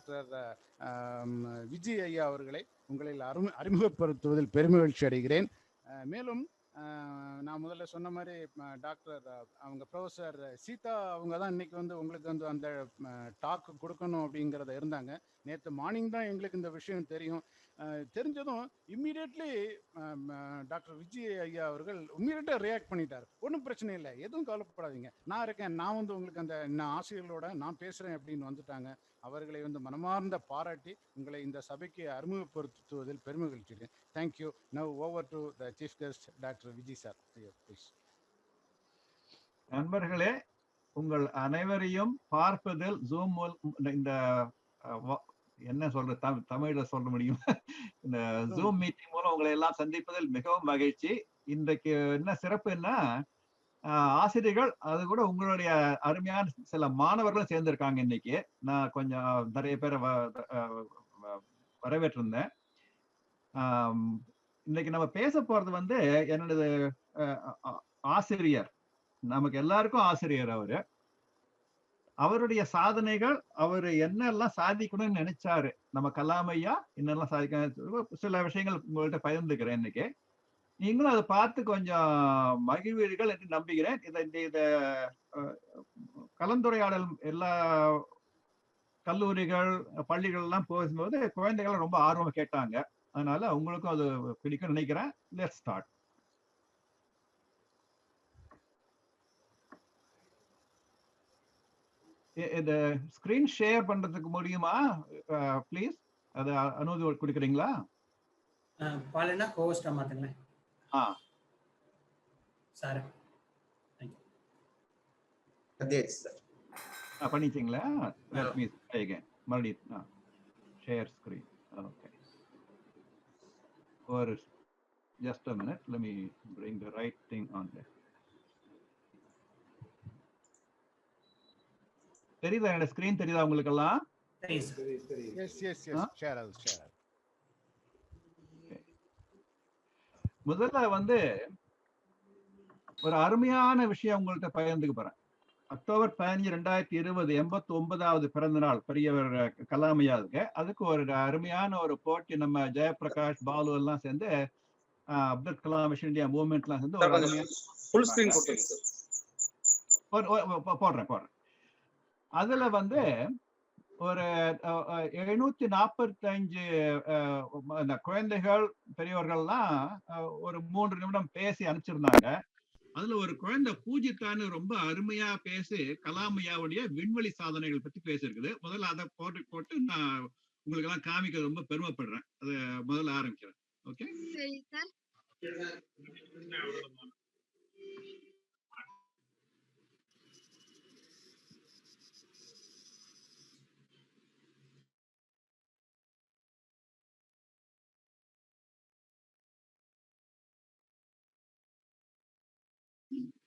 Doctor Vijay ஐயா அவர்களை உங்களில் அறிமுகப்படுத்துவதில் பெருமகிழ்ச்சி அடைகிறேன். மேலும் நான் முதல்ல சொன்ன மாதிரி டாக்டர் அவங்க ப்ரொஃபஸர் சீதா அவங்க தான் இன்னைக்கு வந்து உங்களுக்கு வந்து அந்த டாக் கொடுக்கணும் அப்படிங்கிறத இருந்தாங்க. நேற்று மார்னிங் தான் எங்களுக்கு இந்த விஷயம் தெரிஞ்சதும் இம்மீடியட்லி டாக்டர் விஜய் ஐயா அவர்கள் இம்மீடியட்டாக ரியாக்ட் பண்ணிட்டார். ஒன்றும் பிரச்சனை இல்லை, எதுவும் கவலைப்படாதீங்க, நான் இருக்கேன், நான் வந்து உங்களுக்கு அந்த ஆசிரியர்களோட நான் பேசுகிறேன் அப்படின்னு வந்துட்டாங்க. அவர்களை வந்து மனமார்ந்த பாராட்டி உங்களை இந்த சபைக்கு அறிமுகப்படுத்துவதில் பெருமகிழ்ச்சி. Thank you. Now over to the chief guest doctor Vijay sir, please. நண்பர்களே, உங்கள் அனைவரையும் பார்ப்பதில் ஜூம் இந்த என்ன சொல்ற தமிழ்ல சொல்ல முடியும், இந்த ஜூம் மீட்டிங் மூலம் உங்களை எல்லாம் சந்திப்பதில் மிகவும் மகிழ்ச்சி. இன்றைக்கு என்ன சிறப்பு என்ன, ஆசிரியர்கள் அது கூட உங்களுடைய அருமையான சில மாணவர்களும் சேர்ந்திருக்காங்க. இன்னைக்கு நான் கொஞ்சம் நிறைய பேரை வரவேற்றிருந்தேன். இன்னைக்கு நம்ம பேச போறது வந்து என்னோட ஆசிரியர், நமக்கு எல்லாருக்கும் ஆசிரியர். அவருடைய சாதனைகள், அவர் என்னெல்லாம் சாதிக்கணும்னு நினைச்சாரு, நம்ம கலாம் ஐயா என்னெல்லாம் சாதிக்கணும், சில விஷயங்கள் உங்கள்கிட்ட பகிர்ந்துக்கிறேன். இன்னைக்கு நீங்களும் அதை பார்த்து கொஞ்சம் மகிழ்வீர்கள் என்று நம்புகிறேன். இத கலந்துரையாடல் எல்லா கல்லூரிகள் பள்ளிகள் எல்லாம் போகும்போது குழந்தைகள் ரொம்ப ஆர்வமா கேட்டாங்க. அதனால உங்களுக்கும் அது பிடிக்கும் நினைக்கிறேன். Let's start. இந்த ஸ்கிரீன் ஷேர் பண்றதுக்கு முடியுமா ப்ளீஸ்? அது அனுமதி கொடுக்குறீங்களா? பாலனா கோஸ்டா மாத்துங்களேன். சார் அதே சார் பண்ணிட்டீங்களா? Let me try again. மறுபடியும் share screen. Okay, or just a minute, let me bring the right thing on there. தெரியுதா? என்னோட ஸ்கிரீன் தெரியுதா உங்களுக்கு எல்லாம்? முதல்ல வந்து ஒரு அருமையான விஷயம் உங்கள்கிட்ட பகிர்ந்துக்க போறேன். அக்டோபர் 15, 2020 89வது பிறந்த நாள் பெரியவர் கலாம் ஐயாவுக்கு. அதுக்கு ஒரு அருமையான ஒரு போட்டி நம்ம ஜெயபிரகாஷ், பாலு எல்லாம் சேர்ந்து Abdul Kalam vision India movement எல்லாம் சேர்ந்து போடுறேன். அதுல வந்து ஒரு 745 குழந்தைகள் பெரியவர்கள்லாம் ஒரு 3 நிமிடம் பேசி அனுப்பிச்சிருந்தாங்க. அதுல ஒரு குழந்தை பூஜித்தான்னு ரொம்ப அருமையா பேசி கலாம் ஐயாவுடைய விண்வெளி சாதனைகள் பத்தி பேசியிருக்குது. முதல்ல அதை போட்டு நான் உங்களுக்கு எல்லாம் காமிக்க ரொம்ப பெருமைப்படுறேன். அது முதல்ல ஆரம்பிக்கிறேன். ஓகே,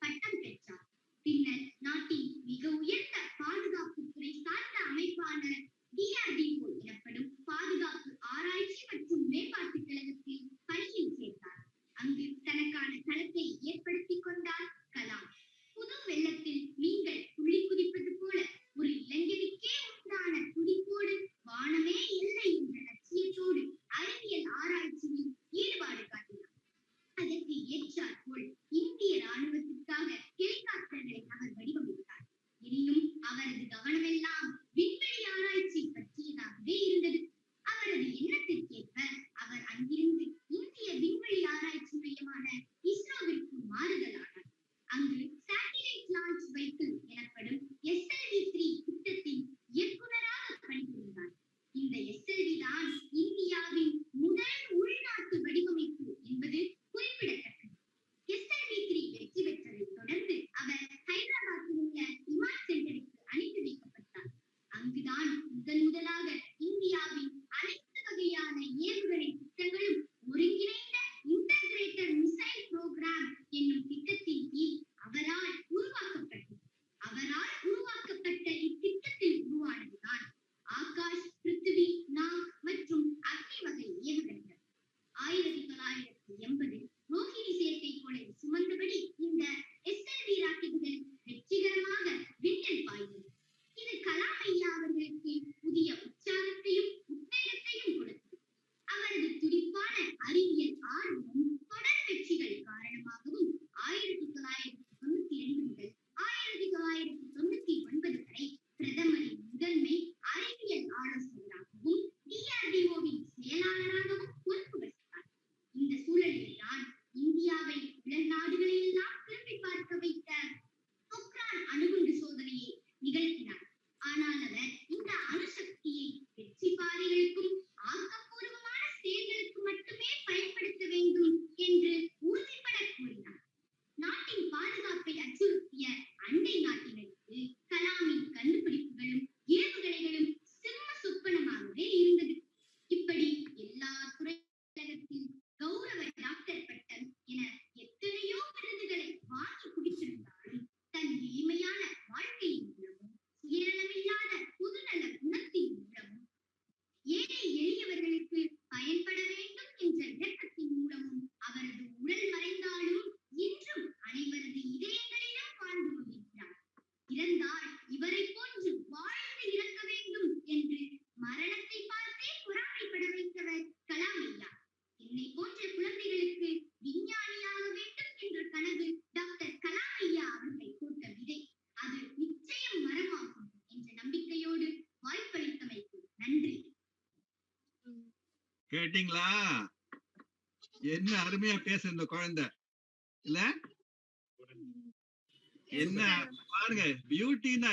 பட்டம் பெற்றார். பின்னர் நாட்டின் மிக உயர்ந்த பாதுகாப்பு துறை சார்ந்த அமைப்பான DRDO எனப்படும் பாதுகாப்பு ஆராய்ச்சி மற்றும் மேம்பாட்டு கழகத்தில் பணியில் சேர்த்தார். அங்கு தனக்கான களத்தை ஏற்படுத்திக் கொண்டார் கலாம். புது வெள்ளத்தில் நீங்கள் துள்ளி குதிப்பது போல ஒரு இளைஞனுக்கே உண்டான துடிப்போடு வானமே இல்லை என்ற லட்சியத்தோடு அறிவியல் ஆராய்ச்சியில் ஈடுபாடு காட்டினார். அதற்கு ஏற்றாற் போல் இந்திய ராணுவத்திற்காக ஹெலிகாப்டர்களை அவர் வடிவமைத்தார். எனினும் அவரது கவனமெல்லாம் விண்வெளி ஆராய்ச்சி பற்றியதாகவே இருந்தது. அவரது எண்ணத்திற்கேற்ப அவர் அங்கிருந்து இந்திய விண்வெளி ஆராய்ச்சி மையமான இஸ்ரோவிற்கு மாறுதலானார். அங்கு சேட்டிலைட் லான்ச் வெஹிக்கிள் எனப்படும் SLV-3 திட்டத்தின் இயக்குநராக பணிபுரிந்தார். இந்த SLV தான் இந்தியாவின் முதல் உள்நாட்டு வடிவமைப்பு என்பது குறிப்பிடத்தக்கது. SLV-3 வெற்றி பெற்றதை தொடர்ந்து அவர் ஹைதராபாத்தில் உள்ள இமாட் சென்டருக்கு அனுப்பி வைக்கப்பட்டார். அங்குதான் முதலாக இந்தியாவின் அனைத்து வகையான ஏவுகணை திட்டங்களும் ஒருங்கிணைந்த இன்டகிரேட்டட் மிசைல் புரோகிராம் என்னும் திட்டத்தின் கீழ் அவரால் உருவாக்கப்பட்டது. அவரால் உருவாக்கப்பட்ட இத்திட்டத்தில் உருவானதுதான் ஆகாஷ், பிருத்திவி, நாக் மற்றும் கேட்டீங்களா? என்ன அருமையா பேசு இந்த குழந்தை இல்ல? என்ன பாருங்க பியூட்டின்னா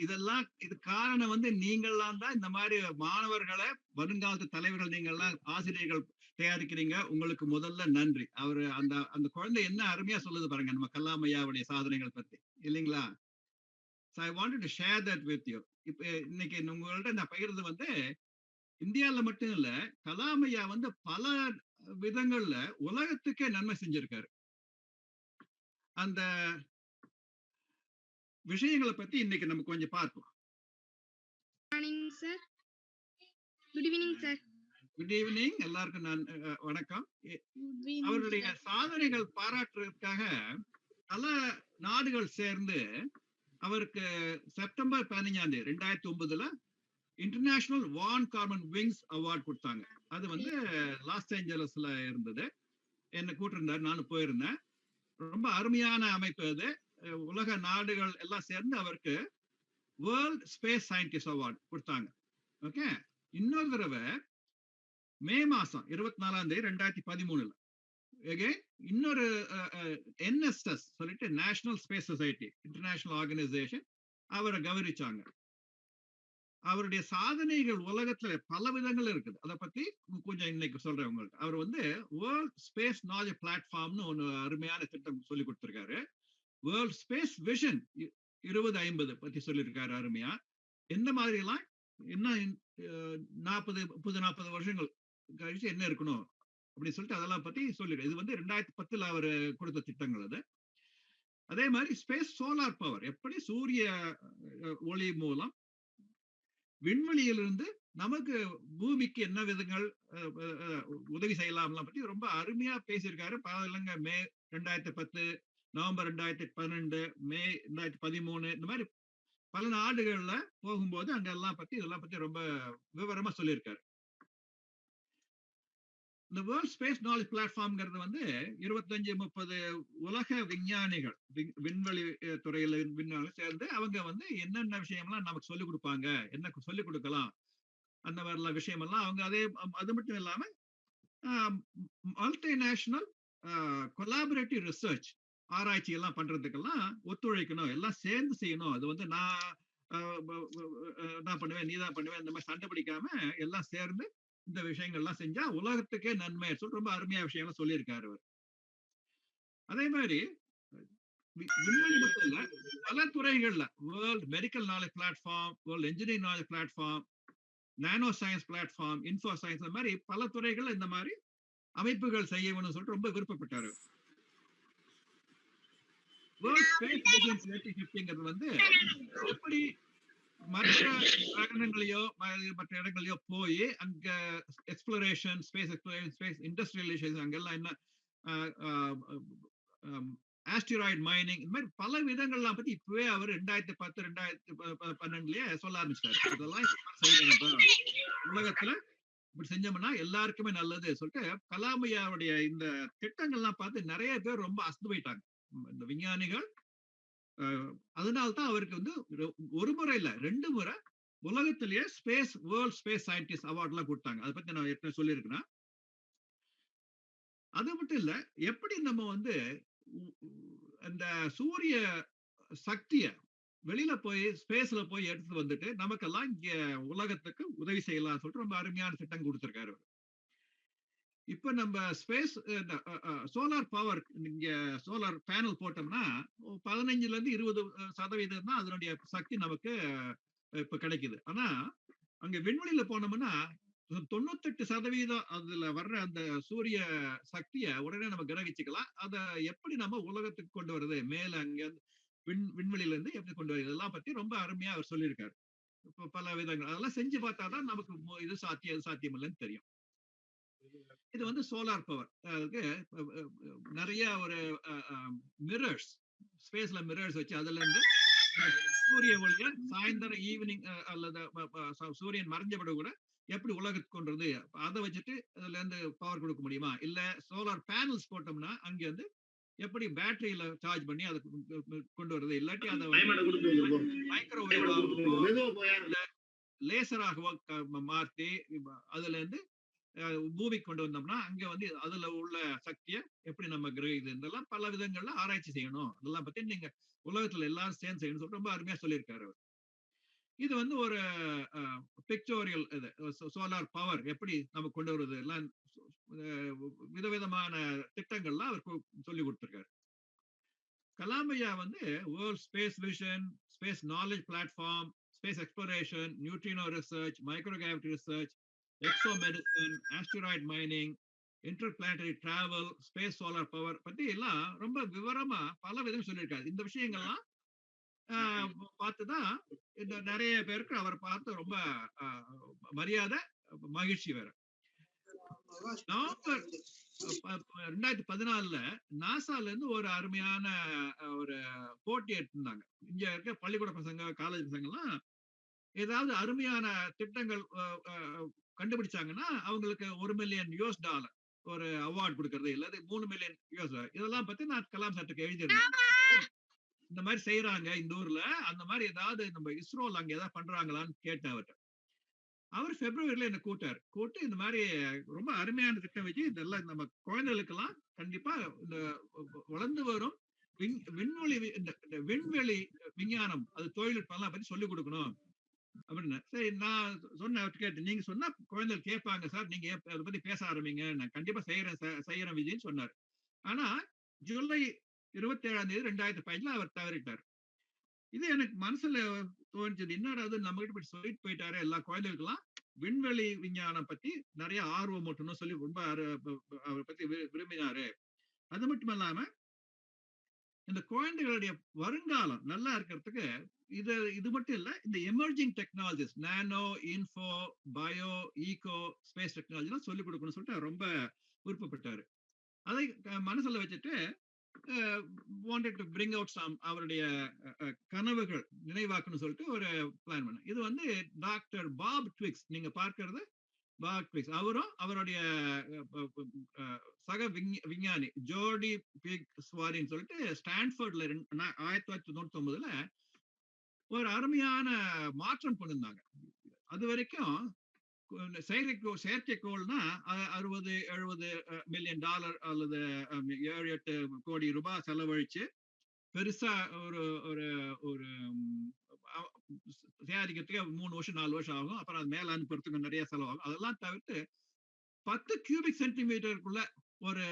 இதெல்லாம் இது காரணம் வந்து நீங்கள்லாம் தான். இந்த மாதிரி மாணவர்களை வருங்காலத்து தலைவர்கள் நீங்கள்லாம் ஆசிரியர்கள் தயாரிக்கிறீங்க. உங்களுக்கு முதல்ல நன்றி. அவரு அந்த அந்த குழந்தை என்ன அருமையா சொல்லுது பாருங்க நம்ம கலாம் ஐயாவுடைய சாதனைகள் பத்தி இல்லைங்களா? So I wanted to share that with you. இப்ப இன்னைக்கு உங்கள்ட்ட நான் பகிர்றது வந்து இந்தியால மட்டும் இல்ல, கலாம் ஐயா வந்து பல விதங்கள்ல உலகத்துக்கே நன்மை செஞ்சிருக்காரு. அந்த விஷயங்களை பத்தி இன்னைக்கு நம்ம கொஞ்சம் பார்ப்போம். Morning sir. Good evening sir. Good evening எல்லாருக்கும் நான் வணக்கம். அவருடைய சாதனைகள் பாராட்டுறதுக்காக பல நாடுகள் சேர்ந்து அவருக்கு செப்டம்பர் 15 2009 இன்டர்நேஷனல் வான் கார்மன் விங்ஸ் அவார்ட் கொடுத்தாங்க. அது வந்து லாஸ் ஏஞ்சலஸ்ல இருந்தது. என்ன கூட்டிருந்தாரு, நானும் போயிருந்தேன். ரொம்ப அருமையான அமைப்பு அது. உலக நாடுகள் எல்லாம் சேர்ந்து அவருக்கு வேர்ல்ட் ஸ்பேஸ் சயின்டிஸ்ட் அவார்ட் கொடுத்தாங்க. ஓகே, இன்னொரு தடவை மே மாசம் 24 2013 இன்னொரு NSS சொல்லிட்டு national space society international organisation அவரை கௌரவிச்சாங்க. அவருடைய சாதனைகள் உலகத்துல பல விதங்கள் இருக்குது. அதை பத்தி கொஞ்சம் இன்னைக்கு சொல்றேன் உங்களுக்கு. அவர் வந்து வேர்ல்ட் ஸ்பேஸ் நாலேஜ் பிளாட்ஃபார்ம்னு ஒன்னு அருமையான திட்டம் சொல்லி கொடுத்திருக்காரு. வேர்ல்ட் ஸ்பேஸ் விஷன் 2050 பத்தி சொல்லியிருக்காரு அருமையா. எந்த மாதிரி எல்லாம் இன்னும் 40 வருஷங்கள் கழிச்சு என்ன இருக்கணும் அப்படின்னு சொல்லிட்டு அதெல்லாம் பத்தி சொல்லிடுறேன். இது வந்து 2010 அவர் கொடுத்த திட்டங்கள் அது. அதே மாதிரி ஸ்பேஸ் சோலார் பவர், எப்படி சூரிய ஒளி மூலம் விண்வெளியிலிருந்து நமக்கு பூமிக்கு என்ன விதங்கள் உதவி செய்யலாம் பத்தி ரொம்ப அருமையா பேசியிருக்காரு. பல மே 2010, நவம்பர் 2012, மே 2013 இந்த மாதிரி பல நாடுகள்ல போகும்போது அங்க எல்லாம் பத்தி இதெல்லாம் பத்தி ரொம்ப விவரமா சொல்லியிருக்காரு. இந்த வேர்ல்ட் ஸ்பேஸ் நாலேஜ் பிளாட்ஃபார்ம்ங்கிறது வந்து 25-30 உலக விஞ்ஞானிகள் விண்வெளி துறையில விஞ்ஞானிகள் சேர்ந்து அவங்க வந்து என்னென்ன விஷயம்லாம் நமக்கு சொல்லிக் கொடுப்பாங்க, என்ன சொல்லிக் கொடுக்கலாம், அந்த மாதிரிலாம் விஷயமெல்லாம் அவங்க அது மட்டும் இல்லாம மல்டிநேஷனல் கொலாபரேட்டிவ் ரிசர்ச் ஆராய்ச்சி எல்லாம் பண்றதுக்கெல்லாம் ஒத்துழைக்கணும், எல்லாம் சேர்ந்து செய்யணும். அது வந்து நான் பண்ணுவேன், நீ தான் பண்ணுவேன், இந்த மாதிரி சண்டை பிடிக்காம எல்லாம் சேர்ந்து இந்த விஷயங்கள் எல்லாம் செஞ்சா உலகத்துக்கே நன்மை சொல்லி ரொம்ப அருமையா விஷயம்லாம் சொல்லியிருக்காரு அவர். அதே மாதிரி விண்வெளி மட்டும் இல்ல, பல துறைகள்ல world medical knowledge platform, world engineering knowledge platform, nano science platform, info science, இந்த மாதிரி பல துறைகள்ல இந்த மாதிரி அமைப்புகள் செய்யணும்னு சொல்லிட்டு ரொம்ப விருப்பப்பட்டாரு. வேர்ல்ட் ஸ்பேஸ் விஷன் 2050 வந்து எப்படி மற்ற கிரகங்களையோ மற்ற இடங்களையோ போய் அங்க exploration, space exploration, space industrialisation, அங்கெல்லாம் என்ன ஆஸ்டிராய்டு மைனிங், இந்த மாதிரி பல விதங்கள்லாம் பத்தி இப்பவே அவர் 2010 2012 சொல்ல ஆரம்பிச்சிட்டாரு. இதெல்லாம் செய்யணும் உலகத்துல, இப்படி செஞ்சோம்னா எல்லாருக்குமே நல்லது சொல்லிட்டு கலாம் ஐயாவுடைய இந்த திட்டங்கள்லாம் பார்த்து நிறைய பேர் ரொம்ப அசந்து போயிட்டாங்க இந்த விஞ்ஞானிகள். அதனால்தான் அவருக்கு வந்து ஒரு முறை இல்ல 2 முறை உலகத்திலேயே space world space scientist award எல்லாம் கொடுத்தாங்க. அதை பத்தி நான் ஏற்கனவே சொல்லியிருக்கேன். அது மட்டும் இல்ல, எப்படி நம்ம வந்து அந்த சூரிய சக்திய வெளியில போய் ஸ்பேஸ்ல போய் எடுத்து வந்துட்டு நமக்கெல்லாம் இங்க உலகத்துக்கு உதவி செய்யலாம் சொல்லிட்டு ரொம்ப அருமையான திட்டம் கொடுத்திருக்காரு. இப்ப நம்ம ஸ்பேஸ் சோலார் பவர், இங்க சோலார் பேனல் போட்டோம்னா 15-20% தான் அதனுடைய சக்தி நமக்கு இப்ப கிடைக்குது. ஆனா அங்க விண்வெளியில போனோம்னா 98% அதுல வர்ற அந்த சூரிய சக்திய உடனே நம்ம கிரகிச்சுக்கலாம். அத எப்படி நம்ம உலகத்துக்கு கொண்டு வருது, மேல அங்க விண்வெளியில இருந்து எப்படி கொண்டு வருது, இதெல்லாம் பத்தி ரொம்ப அருமையா அவர் சொல்லியிருக்காரு. இப்ப பல விதங்கள் அதெல்லாம் செஞ்சு பார்த்தாதான் நமக்கு இது சாத்தியம், இது சாத்தியம் இல்லைன்னு தெரியும். இது வந்து சோலார் பவர். அதுக்கு நிறைய ஒரு மிரர்ஸ், ஸ்பேஸ்ல மிரர்ஸ் வச்சு அதுல இருந்து சூரிய ஒளிய சாயந்தரம் ஈவினிங் அல்லது சூரியன் மறைஞ்சபட கூட எப்படி உலகத்துக்கு கொண்டு வருது, அதை வச்சுட்டு அதுல இருந்து பவர் கொடுக்க முடியுமா, இல்ல சோலார் பேனல்ஸ் போட்டோம்னா அங்க வந்து எப்படி பேட்டரியில சார்ஜ் பண்ணி அதை கொண்டு வருது, இல்லாட்டி அதை மைக்ரோவேவ் லேசராக மாற்றி அதுல இருந்து பூமிக்கு கொண்டு வந்தோம்னா அங்க வந்து அதுல உள்ள சக்தியை எப்படி நம்ம கிரகிது இதெல்லாம் பல விதங்கள்ல ஆராய்ச்சி செய்யணும். அதெல்லாம் பத்தி நீங்க உலகத்துல எல்லாரும் சேர்ந்து செய்யணும்னு சொல்லிட்டு ரொம்ப அருமையா சொல்லியிருக்காரு அவர். இது வந்து ஒரு பிக்டோரியல் இது சோலார் பவர் எப்படி நம்ம கொண்டு வருவது எல்லாம் விதவிதமான திட்டங்கள்லாம் அவர் சொல்லி கொடுத்திருக்காரு. கலாம் ஐயா வந்து world space vision, space knowledge platform, space exploration, neutrino research, microgravity research, exo medicine, asteroid mining, interplanetary travel, space solar power பத்தி எல்லாம் ரொம்ப விவரமா பல விதம் சொல்லியிருக்காரு. இந்த விஷயங்கள்லாம் பார்த்துதான் இந்த நிறைய பேருக்கு அவர் பார்த்து ரொம்ப மரியாதை மகிழ்ச்சி வேற. நவம்பர் 2014 நாசால இருந்து ஒரு அருமையான ஒரு போட்டி எடுத்திருந்தாங்க. இங்க இருக்க பள்ளிக்கூட பசங்க காலேஜ் பசங்க எல்லாம் ஏதாவது அருமையான திட்டங்கள் கண்டுபிடிச்சாங்கன்னா அவங்களுக்கு $1 மில்லியன் ஒரு அவார்ட் கொடுக்கறது இல்லது $3 மில்லியன் இதெல்லாம் பத்தி நான் கலாம் சார்ட்டுக்கு எழுதியிருந்தேன். இந்த மாதிரி செய்யறாங்க இந்த ஊர்ல, அந்த மாதிரி ஏதாவது நம்ம இஸ்ரோல அங்க ஏதாவது பண்றாங்களான்னு கேட்டேன் அவர்கிட்ட. அவர் பிப்ரவரியில என்ன கூட்டு இந்த மாதிரி ரொம்ப அருமையான திட்டம் வச்சு இதெல்லாம் நம்ம குழந்தைகளுக்கெல்லாம் கண்டிப்பா இந்த வளர்ந்து வரும் விண்வெளி விஞ்ஞானம் அது தொழில்நுட்பம் எல்லாம் பத்தி சொல்லிக் கொடுக்கணும் அப்படின்னு. சரி நான் சொன்னேன் அவர்கிட்ட கேட்டு, நீங்க சொன்னா குழந்தைகள் கேட்பாங்க சார், நீங்க அதை பத்தி பேச ஆரம்பிங்க, நான் கண்டிப்பா செய்யறேன் விஜய்ன்னு சொன்னார். ஆனா ஜூலை 27 2015 அவர் தவறிட்டார். இது எனக்கு மனசுல தோணுச்சது, என்னடாது நம்ம கிட்ட போய் சொல்லிட்டு போயிட்டாரு எல்லா குழந்தைகளுக்கெல்லாம் விண்வெளி விஞ்ஞானம் பத்தி நிறைய ஆர்வம் மட்டும் சொல்லி ரொம்ப அவரை பத்தி விரும்பினாரு. அது மட்டும் இல்லாம இந்த குழந்தைகளுடைய வருங்காலம் நல்லா இருக்கிறதுக்கு இது மட்டும் இல்ல, இந்த emerging technologies nano, info, bio, eco, space technology சொல்லிக் கொடுக்கணும்னு சொல்லிட்டு ரொம்ப விருப்பப்பட்டாரு. அதை மனசுல வச்சுட்டு wanted to bring out some அவருடைய கனவுகள் நினைவாக்குன்னு சொல்லிட்டு ஒரு பிளான் பண்ண. இது வந்து டாக்டர் பாப் ட்விக்ஸ், நீங்க பார்க்கிறது பாப் ட்விக்ஸ், அவரும் அவருடைய சக விஞ்ஞானி ஜோடி பிக் ஸ்வாரின்னு சொல்லிட்டு ஸ்டான்ஃபோர்ட்ல 1999 ஒரு அருமையான மாற்றம் கொண்டிருந்தாங்க. அது வரைக்கும் செயற்கைக்கோள்னா $60-70 மில்லியன் அல்லது 7-8 கோடி ரூபாய் செலவழிச்சு பெருசா ஒரு ஒரு ஒரு தயாரிக்கிறதுக்கு 3 வருஷம் 4 வருஷம் ஆகும். அப்புறம் அது மேல அனுப்புறதுக்கு நிறைய செலவாகும். அதெல்லாம் தவிர்த்து 10 கியூபிக் சென்டிமீட்டருக்குள்ள ஒரு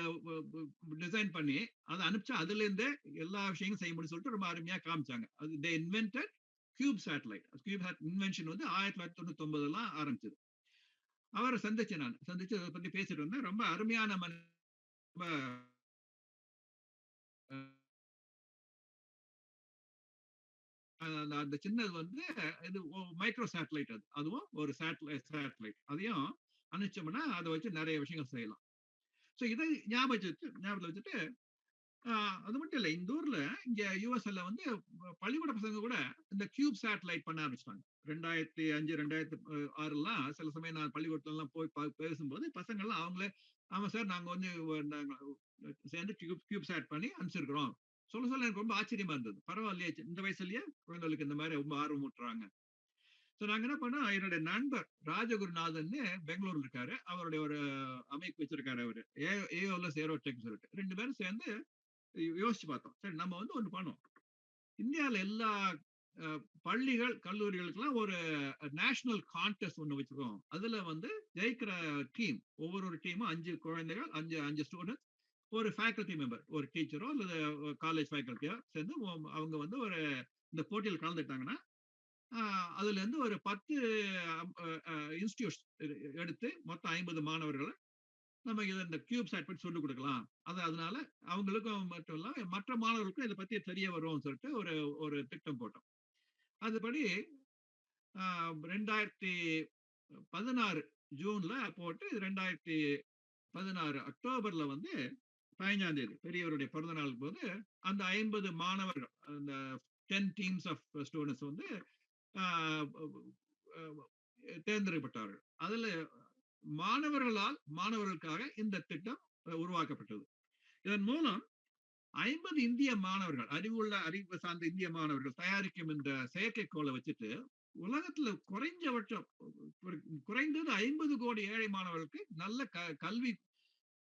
டிசைன் பண்ணி அதை அனுப்பிச்சா அதுல இருந்தே எல்லா விஷயங்களும் செய்ய முடியும் சொல்லிட்டு ரொம்ப அருமையா காமிச்சாங்க. அது they invented cube satellite. cube invention வந்து 1999 ஆரம்பிச்சது. அவரை சந்திச்சு அதை பத்தி பேசிட்டு இருந்தேன். ரொம்ப அருமையான அந்த சின்னது வந்து இது மைக்ரோ சேட்டலைட், அதுவும் ஒரு சேட்டலைட் அதையும் அனுப்பிச்சோம்னா அதை வச்சு நிறைய விஷயங்கள் செய்யலாம். ஸோ இதை ஞாபகத்தை வச்சுட்டு அது மட்டும் இல்லை, இந்த ஊர்ல இங்க யூஎஸ்ல வந்து பள்ளிக்கூட பசங்க கூட இந்த கியூப் சேட்டலைட் பண்ண ஆரம்பிச்சிட்டாங்க. 2005 2006 சில சமயம் நான் பள்ளிக்கூடத்துல எல்லாம் போய் பேசும்போது பசங்க எல்லாம் அவங்களே, ஆமா சார் நாங்க வந்து சேர்ந்து கியூப் சேட் பண்ணி அனுப்பிச்சிருக்கிறோம் சொல்ல எனக்கு ரொம்ப ஆச்சரியமா இருந்தது. பரவாயில்லையே, இந்த வயசுலயே குழந்தைகளுக்கு இந்த மாதிரி ரொம்ப ஆர்வம் ஊட்டுறாங்க. ஸோ நாங்க என்ன பண்ணோம், என்னுடைய நண்பர் ராஜகுருநாதன் பெங்களூர்ல இருக்காரு, அவருடைய ஒரு அமைப்பு வச்சிருக்காரு அவரு ஏஓஎஸ் ஏரோடெக் சொல்லிட்டு. 2 பேரும் சேர்ந்து யோசிச்சு பார்த்தோம். சரி நம்ம வந்து ஒண்ணு பண்ணோம், இந்தியாவில எல்லா பள்ளிகள் கல்லூரிகளுக்கெல்லாம் ஒரு நேஷனல் கான்டெஸ்ட் ஒண்ணு வச்சிருக்கோம். அதுல வந்து ஜெயிக்கிற டீம், ஒவ்வொரு டீமும் 5 குழந்தைகள் 5 ஸ்டூடெண்ட்ஸ், ஒரு ஃபேக்கல்டி மெம்பர், ஒரு டீச்சரோ அல்லது காலேஜ் ஃபேக்கல்ட்டியோ சேர்ந்து அவங்க வந்து ஒரு இந்த போட்டியில் கலந்துட்டாங்கன்னா அதுல இருந்து ஒரு 10 இன்ஸ்டிடியூட்ஸ் எடுத்து மொத்தம் 50 மாணவர்களை நம்ம இதை இந்த கியூப் சேட் பற்றி சொல்லிக் கொடுக்கலாம். அதனால அவங்களுக்கும் மட்டும் இல்ல மற்ற மாணவர்களுக்கும் இதை பத்தி தெரிய வரும்னு சொல்லிட்டு ஒரு திட்டம் போட்டோம். அதுபடி 2016 ஜூன்ல போட்டு 2016 அக்டோபர்ல வந்து 15ஆம் தேதி பெரியவருடைய பிறந்த நாளுக்கு போது அந்த 50 மாணவர்கள், அந்த 10 டீம்ஸ் ஆஃப் ஸ்டூடெண்ட்ஸ் வந்து தேர்ந்தெடுக்கப்பட்டார்கள். அதுல மாணவர்களுக்காக இந்த திட்டம் உருவாக்கப்பட்டது. இதன் மூலம் 50 இந்திய மாணவர்கள், அறிவு சார்ந்த இந்திய மாணவர்கள் தயாரிக்கும் இந்த செயற்கைக்கோளை வச்சுட்டு உலகத்துல குறைஞ்சபட்சம் குறைந்தது 50 கோடி ஏழை மாணவர்களுக்கு நல்ல கல்வி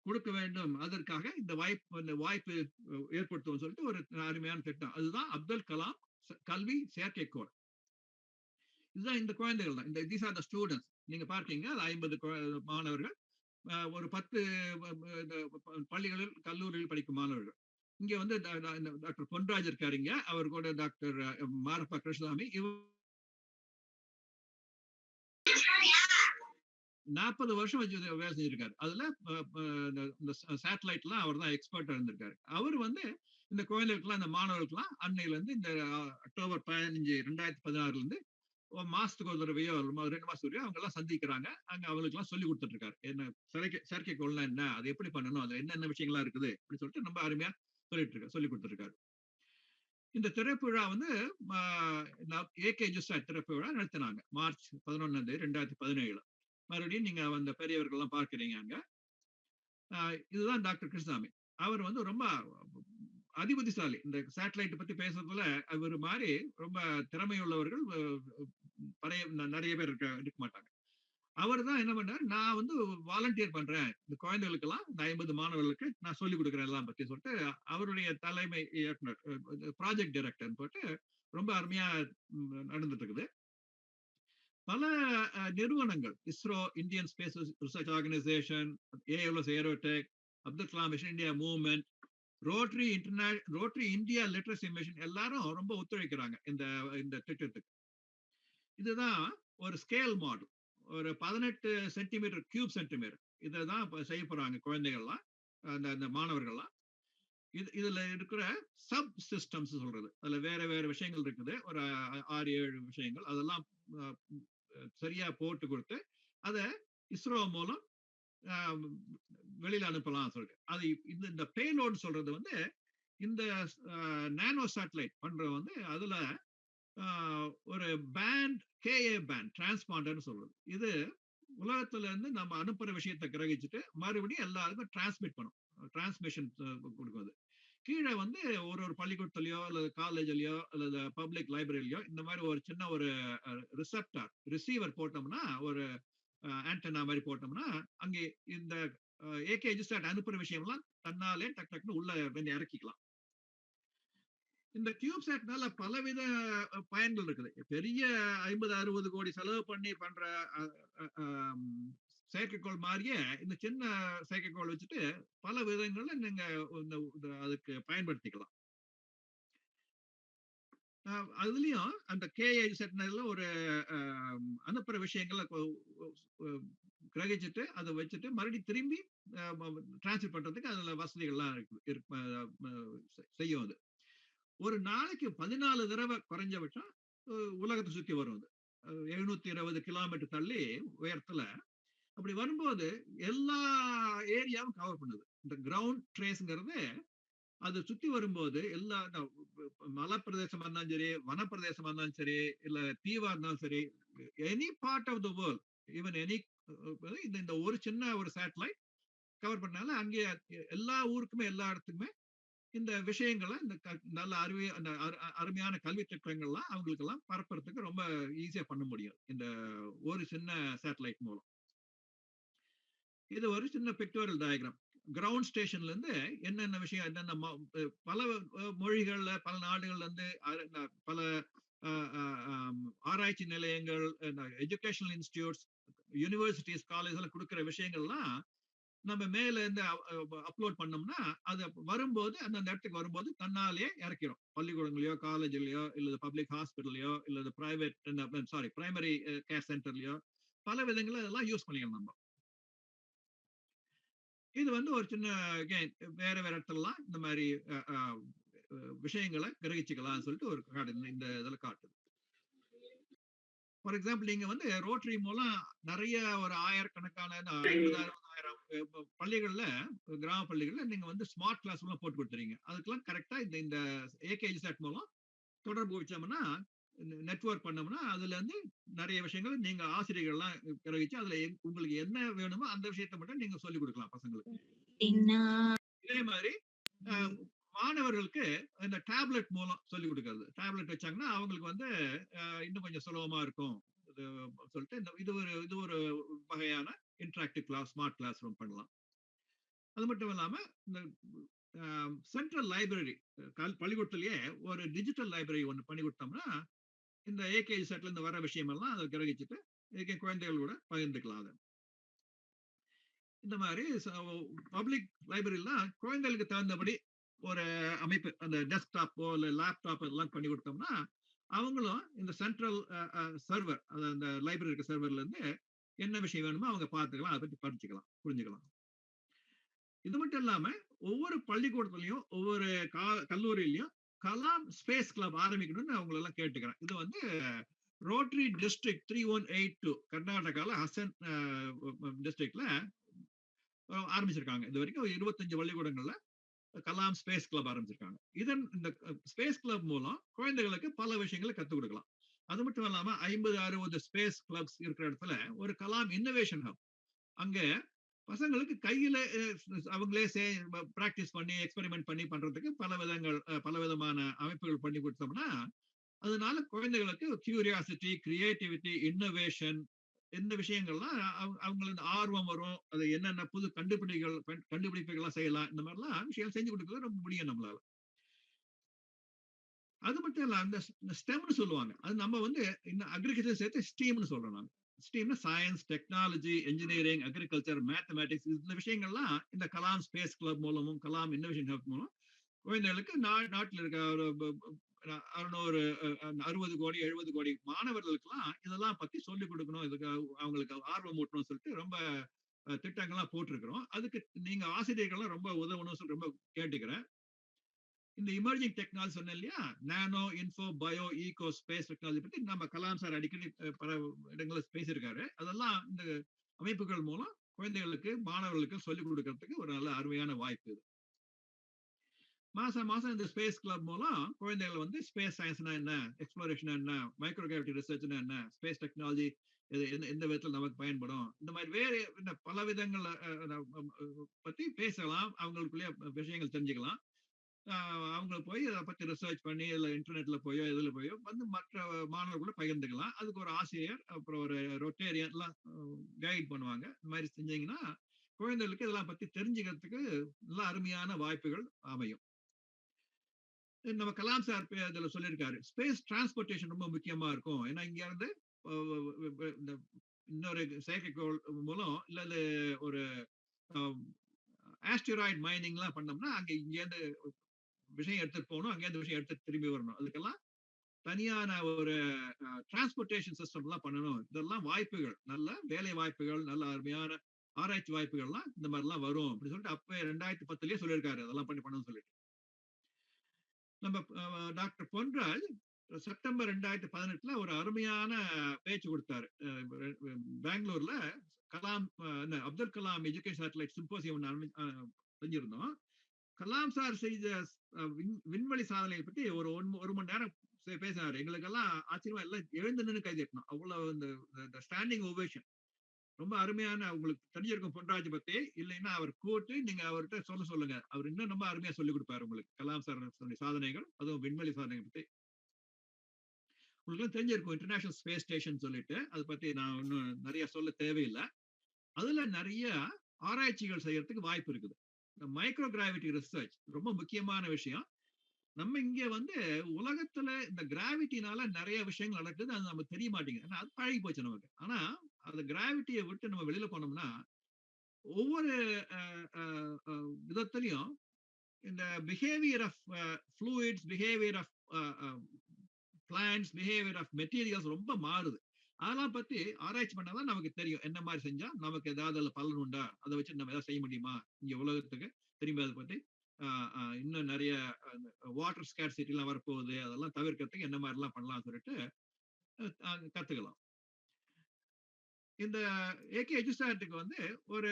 கொடுக்க வேண்டும். அதற்காக இந்த வாய்ப்பு ஏற்படுத்தும் சொல்லிட்டு ஒரு அருமையான திட்டம். அதுதான் அப்துல் கலாம் கல்வி செயற்கைக்கோள். இதுதான் இந்த குழந்தைகள் தான். These are the students. நீங்க பார்த்தீங்க 50 மாணவர்கள், ஒரு 10 பள்ளிகளில் கல்லூரியில் படிக்கும் மாணவர்கள். இங்க வந்து டாக்டர் பொன்ராஜ் இருக்காருங்க, அவர் கூட டாக்டர் மாரப்பா கிருஷ்ணசாமி. 40 வருஷம் வச்சு வேலை செஞ்சிருக்காரு. அதுல இந்த சேட்டலைட்லாம் அவர் தான் எக்ஸ்பர்ட்டா இருந்திருக்காரு. அவர் வந்து இந்த குழந்தைகளுக்குலாம், இந்த மாணவர்களுக்குலாம் அன்னையில இருந்து இந்த அக்டோபர் 15 2016 இருந்து மாசத்துக்கு ஒரு தடவையோ 2 மாசத்துக்கு அவங்க எல்லாம் சந்திக்கிறாங்க. அங்க அவங்களுக்கு எல்லாம் சொல்லி கொடுத்துட்டு இருக்காரு. என்ன செயற்கைக்கோள்னா என்ன, அது எப்படி பண்ணணும், அது என்னென்ன விஷயங்களா இருக்குது அப்படின்னு சொல்லிட்டு ரொம்ப அருமையா சொல்லி கொடுத்துட்டு இருக்காரு. இந்த திரைப்புழா வந்து ஏகே ஜுஸ்டாட் திரைப்புழா நடத்தினாங்க மார்ச் 11 2017. மறுபடியும் நீங்க அந்த பெரியவர்கள் எல்லாம் பார்க்கிறீங்க அங்க. இதுதான் டாக்டர் கிருஷ்ணசாமி. அவர் வந்து ரொம்ப அதிபுத்திசாலி. இந்த சேட்டலைட் பத்தி பேசுறதுல அவர் மாதிரி ரொம்ப திறமை உள்ளவர்கள் நிறைய பேர் இருக்க மாட்டாங்க. அவர் தான் என்ன பண்ணார், நான் வந்து வாலண்டியர் பண்றேன் இந்த குழந்தைகளுக்கு எல்லாம், இந்த 50 மாணவர்களுக்கு நான் சொல்லிக் கொடுக்குறேன் எல்லாம் பத்தி சொல்லிட்டு அவருடைய தலைமை இயக்குனர் ப்ராஜெக்ட் டைரக்டர் போட்டு ரொம்ப அருமையா நடந்துட்டு இருக்குது. பல நிறுவனங்கள், ISRO, Indian space research organisation, Aerotech, Abdul Kalam mission India movement, rotary India literacy mission எல்லாரும் ரொம்ப ஒத்துழைக்கிறாங்க இந்த திட்டத்துக்கு. இதுதான் ஒரு ஸ்கேல் மாடல். ஒரு 18 சென்டிமீட்டர் கியூப் சென்டிமீட்டர் இதான் செய்ய போறாங்க குழந்தைகள்லாம், அந்த மாணவர்கள்லாம். இதுல இருக்கிற சப் சிஸ்டம்ஸ் சொல்றது, அதுல வேற வேற விஷயங்கள் இருக்குது, ஒரு 6-7 விஷயங்கள். அதெல்லாம் சரியா போட்டு கொடுத்து அதை இஸ்ரோ மூலம் வெளியில அனுப்பலாம் சொல்லிட்டு. அது இந்த பேலோட் சொல்றது வந்து இந்த நானோ சேட்டலைட் பண்ற வந்து அதுல ஒரு பேண்ட், KA பேண்ட் டிரான்ஸ்பாண்டர்னு சொல்றது. இது உலகத்துல இருந்து நம்ம அனுப்புற விஷயத்தை கிரகிச்சுட்டு மறுபடியும் எல்லாருக்கும் டிரான்ஸ்மிட் பண்ணும், டிரான்ஸ்மிஷன் கொடுக்குது. கீழே வந்து ஒரு பள்ளிக்கூடத்துலயோ அல்லது காலேஜ்லயோ அல்லது பப்ளிக் லைப்ரரியிலயோ இந்த மாதிரி ஒரு சின்ன ஒரு ரிசீவர் போட்டோம்னா, ஒரு ஆண்டனா மாதிரி போட்டோம்னா, அங்கே இந்த ஏகே ஜுஸ்டாட் அனுப்புற விஷயம்லாம் தன்னாலே டக்குன்னு உள்ள வந்து இறக்கிக்கலாம். இந்த கியூப்சாட்னால பலவித பயன்கள் இருக்குது. பெரிய 50-60 கோடி செலவு பண்ணி பண்ற செயற்கைக்கோள் மாதிரியே இந்த சின்ன செயற்கைக்கோள் வச்சுட்டு பல விதங்கள்ல நீங்க அதுக்கு பயன்படுத்திக்கலாம். அதுலயும் அந்த KA செட்ல ஒரு அனுப்புற விஷயங்களை கிரகிச்சுட்டு அதை வச்சுட்டு மறுபடியும் திரும்பி டிரான்ஸ்ஃபர் பண்றதுக்கு அதுல வசதிகள்லாம் செய்யும். அது ஒரு நாளைக்கு 14 தடவை குறைஞ்சபட்சம் உலகத்தை சுத்தி வரும். அது 720 கிலோமீட்டர் தள்ளி உயரத்துல. அப்படி வரும்போது எல்லா ஏரியாவும் கவர் பண்ணுது. இந்த கிரவுண்ட் ட்ரேஸ்ங்கிறது அது சுத்தி வரும்போது எல்லா மலைப்பிரதேசமா இருந்தாலும் சரி, வனப்பிரதேசமா இருந்தாலும் சரி, இல்ல தீவா இருந்தாலும் சரி, any part of the world, even any, இந்த ஒரு சின்ன ஒரு சேட்டலைட் கவர் பண்ணால அங்கே எல்லா ஊருக்குமே எல்லா இடத்துக்குமே இந்த விஷயங்களை, இந்த நல்ல அருமையான கல்வி திட்டங்கள்லாம் அவங்களுக்கு எல்லாம் பரப்புறதுக்கு ரொம்ப ஈஸியா பண்ண முடியும் இந்த ஒரு சின்ன சேட்டலைட் மூலம். இது ஒரு சின்ன பிக்டோரியல் டயக்ராம். கிரவுண்ட் ஸ்டேஷன்ல இருந்து என்னென்ன விஷயம், என்னென்ன பல மொழிகள்ல பல நாடுகள்ல இருந்து பல ஆராய்ச்சி நிலையங்கள், எஜுகேஷனல் இன்ஸ்டிடியூட்ஸ், யூனிவர்சிட்டிஸ், காலேஜ் எல்லாம் கொடுக்கிற விஷயங்கள்லாம் நம்ம மேல இருந்து அப்லோட் பண்ணோம்னா அது வரும்போது அந்த இடத்துக்கு வரும்போது தன்னாலேயே இறக்கிறோம். பள்ளிக்கூடங்களையோ காலேஜ்லயோ இல்லது பப்ளிக் ஹாஸ்பிட்டல்லையோ இல்லது பிரைமரி கேர் சென்டர்லயோ பல விதங்களை இதெல்லாம் யூஸ் பண்ணிக்கலாம் நம்ம. இது வந்து ஒரு சின்ன வேற வேற இடத்துலலாம் இந்த மாதிரி விஷயங்களை கிரகிச்சுக்கலாம்னு சொல்லிட்டு ஒரு இந்த இதுல காட்டுது. ஃபார் எக்ஸாம்பிள், நீங்க வந்து ரோட்டரி மூலம் நிறைய ஒரு ஆயிரக்கணக்கான 50,000 பள்ளிகள்ல, கிராம பள்ளிகள்ல நீங்க வந்து ஸ்மார்ட் கிளாஸ் எல்லாம் போட்டு கொடுத்துறீங்க. அதுக்கெல்லாம் கரெக்டா இந்த ஏகே ஜுஸ்டாட் மூலம் தொடர்பு வச்சோம்னா, நெட்வொர்க் பண்ணோம்னா அதுல இருந்து நிறைய விஷயங்கள் நீங்க ஆசிரியர்கள்லாம் கிரகிச்சு அதுல உங்களுக்கு என்ன வேணுமோ அந்த விஷயத்த மட்டும் நீங்க சொல்லிக் கொடுக்கலாம் பசங்களுக்கு. இதே மாதிரி மாணவர்களுக்கு இந்த டேப்லெட் மூலம் சொல்லிக் கொடுக்கறது. டேப்லெட் வச்சாங்கன்னா அவங்களுக்கு வந்து இன்னும் கொஞ்சம் சுலபமா இருக்கும் சொல்லிட்டு இது ஒரு வகையான interactive class, smart class room பண்ணலாம். அது மட்டும் இல்லாம இந்த சென்ட்ரல் லைப்ரரி பள்ளிக்கூடத்திலேயே ஒரு டிஜிட்டல் லைப்ரரி ஒன்று பண்ணி கொடுத்தோம்னா இந்த ஏகேஜி செட்ல இருந்து வர விஷயம் எல்லாம் அதை கிரகிச்சுட்டு குழந்தைகள் கூட பகிர்ந்துக்கலாம். அதை இந்த மாதிரி பப்ளிக் லைப்ரரிலாம் குழந்தைகளுக்கு தகுந்தபடி ஒரு அமைப்பு, அந்த டெஸ்க்டாப்போ இல்லை லேப்டாப் எல்லாம் பண்ணி கொடுத்தோம்னா அவங்களும் இந்த சென்ட்ரல் சர்வர், அந்த லைப்ரரி இருக்க சர்வர்ல இருந்து என்ன விஷயம் வேணுமோ அவங்க பார்த்துக்கலாம், அதை பற்றி படிச்சுக்கலாம், புரிஞ்சுக்கலாம். இது மட்டும் இல்லாம ஒவ்வொரு பள்ளிக்கூடத்துலயும் ஒவ்வொரு கல்லூரியிலையும் கலாம் ஸ்பேஸ் கிளப் ஆரம்பிக்கணும்னு அவங்களை எல்லாம் கேட்டுக்கிறேன். இது வந்து ரோட்டரி டிஸ்ட்ரிக்ட் 3182 கர்நாடகால ஹசன் டிஸ்ட்ரிக்ட்ல ஆரம்பிச்சிருக்காங்க. இது வரைக்கும் 25 பள்ளிக்கூடங்கள்ல கலாம் ஸ்பேஸ் கிளப் ஆரம்பிச்சிருக்காங்க. இந்த ஸ்பேஸ் கிளப் மூலம் குழந்தைகளுக்கு பல விஷயங்களை கத்துக் கொடுக்கலாம். அது மட்டும் இல்லாம 50-60 ஸ்பேஸ் கிளப்ஸ் இருக்கிற இடத்துல ஒரு கலாம் இன்னோவேஷன் ஹப், அங்க பசங்களுக்கு கையில அவங்களே பிராக்டிஸ் பண்ணி எக்ஸ்பெரிமெண்ட் பண்ணி பண்றதுக்கு பல விதமான அமைப்புகள் பண்ணி கொடுத்தோம்னா அதனால குழந்தைகளுக்கு கியூரியாசிட்டி, கிரியேட்டிவிட்டி, இன்னோவேஷன், இந்த விஷயங்கள்லாம் அவங்களுக்கு ஆர்வம் வரும். அது என்னென்ன புது கண்டுபிடிப்புகள்லாம் செய்யலாம், இந்த மாதிரிலாம் விஷயம் செஞ்சு கொடுக்கறது ரொம்ப முடியும் நம்மளால. அது மட்டும் இல்ல, அந்த ஸ்டெம்னு சொல்லுவாங்க, அது நம்ம வந்து இன்னும் அக்ரிகல்ச்சர் சேர்த்து ஸ்டீம்னு சொல்றோம். நாங்க ஸ்டீம்னா science, technology, engineering, agriculture, mathematics, இந்த விஷயங்கள்லாம் இந்த கலாம் ஸ்பேஸ் கிளப் மூலமும் கலாம் இன்னோவேஷன் ஹப் மூலம் குழந்தைகளுக்கு நாட்டில் இருக்க ஒரு 60 கோடி 70 கோடி மாணவர்களுக்கெல்லாம் இதெல்லாம் பத்தி சொல்லிக் கொடுக்கணும், இதுக்கு அவங்களுக்கு ஆர்வம் ஊட்டணும்னு சொல்லிட்டு ரொம்ப திட்டங்கள்லாம் போட்டிருக்கிறோம். அதுக்கு நீங்க ஆசிரியர்கள்லாம் ரொம்ப உதவணும்னு சொல்லி ரொம்ப கேட்டுக்கிறேன். இந்த எமர்ஜிங் டெக்னாலஜி சொன்னேன் இல்லையா, nano, info, bio, eco, space technology பத்தி நம்ம கலாம் சார் அடிக்கடி பல இடங்களில் பேசியிருக்காரு. அதெல்லாம் இந்த அமைப்புகள் மூலம் குழந்தைகளுக்கு, மாணவர்களுக்கு சொல்லிக் கொடுக்கறதுக்கு ஒரு நல்ல அருமையான வாய்ப்பு இது. மாசம் இந்த ஸ்பேஸ் கிளப் மூலம் குழந்தைகள் வந்து ஸ்பேஸ் சயின்ஸ்னா என்ன, எக்ஸ்ப்ளோரேஷன் என்ன, மைக்ரோகிராவிட்டி ரிசர்ச்னா என்ன, ஸ்பேஸ் டெக்னாலஜி எந்த விதத்தில் நமக்கு பயன்படும், இந்த மாதிரி வேறு பல விதங்கள் பத்தி பேசலாம், அவங்களுக்குள்ளே விஷயங்கள் தெரிஞ்சுக்கலாம். அவங்க போய் அதை பத்தி ரிசர்ச் பண்ணி இல்லை இன்டர்நெட்ல போயோ இதுல போயோ வந்து மற்ற மாணவர்களோட பகிர்ந்துக்கலாம். அதுக்கு ஒரு ஆசிரியர் அப்புறம் ஒரு ரொட்டேரியன் எல்லாம் கைட் பண்ணுவாங்க. இந்த மாதிரி செஞ்சீங்கன்னா குழந்தைகளுக்கு இதெல்லாம் பத்தி தெரிஞ்சுக்கிறதுக்கு நல்ல அருமையான வாய்ப்புகள் அமையும். நம்ம கலாம் சார் இதுல சொல்லியிருக்காரு, ஸ்பேஸ் டிரான்ஸ்போர்டேஷன் ரொம்ப முக்கியமா இருக்கும். ஏன்னா இங்க இருந்து இன்னொரு செயற்கைக்கோள் மூலம் இல்லது ஒரு ஆஸ்டிராய்டு மைனிங் எல்லாம் பண்ணோம்னா அங்க இங்க இருந்து விஷயம் எடுத்துட்டு போகணும், அங்கேருந்து விஷயம் எடுத்துட்டு திரும்பி வரணும். அதுக்கெல்லாம் தனியான ஒரு டிரான்ஸ்போர்டேஷன் சிஸ்டம் எல்லாம் பண்ணணும். இதெல்லாம் வாய்ப்புகள், நல்ல வேலை வாய்ப்புகள், நல்ல அருமையான ஆராய்ச்சி வாய்ப்புகள்லாம் இந்த மாதிரிலாம் வரும் அப்படின்னு சொல்லிட்டு அப்ப 2010லயே சொல்லியிருக்காரு, அதெல்லாம் பண்ணணும்னு சொல்லிட்டு. நம்ம டாக்டர் பொன்ராஜ் செப்டம்பர் 2018 ஒரு அருமையான பேச்சு கொடுத்தாரு. பெங்களூர்ல Kalam Abdul Kalam education satellite symposium செஞ்சிருந்தோம். கலாம் சார் செய்த விண்வெளி சாதனை பத்தி ஒரு மணி நேரம் பேசினாரு. எங்களுக்கெல்லாம் ஆச்சரியமா எல்லாம் எழுந்து நின்று கை தட்டணும், அவ்வளவு இந்த ஸ்டாண்டிங் ஓவேஷன். ரொம்ப அருமையான, உங்களுக்கு தெரிஞ்சிருக்கும் பொன்ராஜ் பத்தி, இல்லைன்னா அவர் கூட்டு நீங்க அவர்கிட்ட சொல்லுங்க, அவர் இன்னும் ரொம்ப அருமையா சொல்லிக் கொடுப்பாரு உங்களுக்கு கலாம் சார் சாதனைகள், அதுவும் விண்வெளி சாதனை பத்தி. உங்களுக்கு தெரிஞ்சிருக்கும் இன்டர்நேஷனல் ஸ்பேஸ் ஸ்டேஷன் சொல்லிட்டு, அதை பத்தி நான் இன்னும் நிறைய சொல்ல தேவையில்லை. அதுல நிறைய ஆராய்ச்சிகள் செய்யறதுக்கு வாய்ப்பு இருக்குது. இந்த மைக்ரோ கிராவிட்டி ரிசர்ச் ரொம்ப முக்கியமான விஷயம். நம்ம இங்க வந்து உலகத்துல இந்த கிராவிட்டினால நிறைய விஷயங்கள் நடக்குது, அது நமக்கு தெரிய மாட்டேங்குது, அது பழகி போச்சு நமக்கு. ஆனா அந்த கிராவிட்டியை விட்டு நம்ம வெளியில போனோம்னா ஒவ்வொரு விதத்திலையும் இந்த behaviour of fluids, behaviour of plants, behaviour of materials ரொம்ப மாறுது. அதெல்லாம் பத்தி ஆராய்ச்சி பண்ணாதான் நமக்கு தெரியும், என்ன மாதிரி செஞ்சா நமக்கு ஏதாவது அதுல பலன் உண்டா, அதை வச்சு நம்ம ஏதாவது செய்ய முடியுமா இங்க உலகத்துக்கு திரும்பி. அதை பத்தி இன்னும் நிறைய வாட்டர் ஸ்கேர்சிட்டி எல்லாம் வரப்போகுது, அதெல்லாம் தவிர்க்கிறதுக்கு என்ன மாதிரி எல்லாம் பண்ணலாம் சொல்லிட்டு கத்துக்கலாம். இந்த ஏகே எஜுசாட்டுக்கு வந்து ஒரு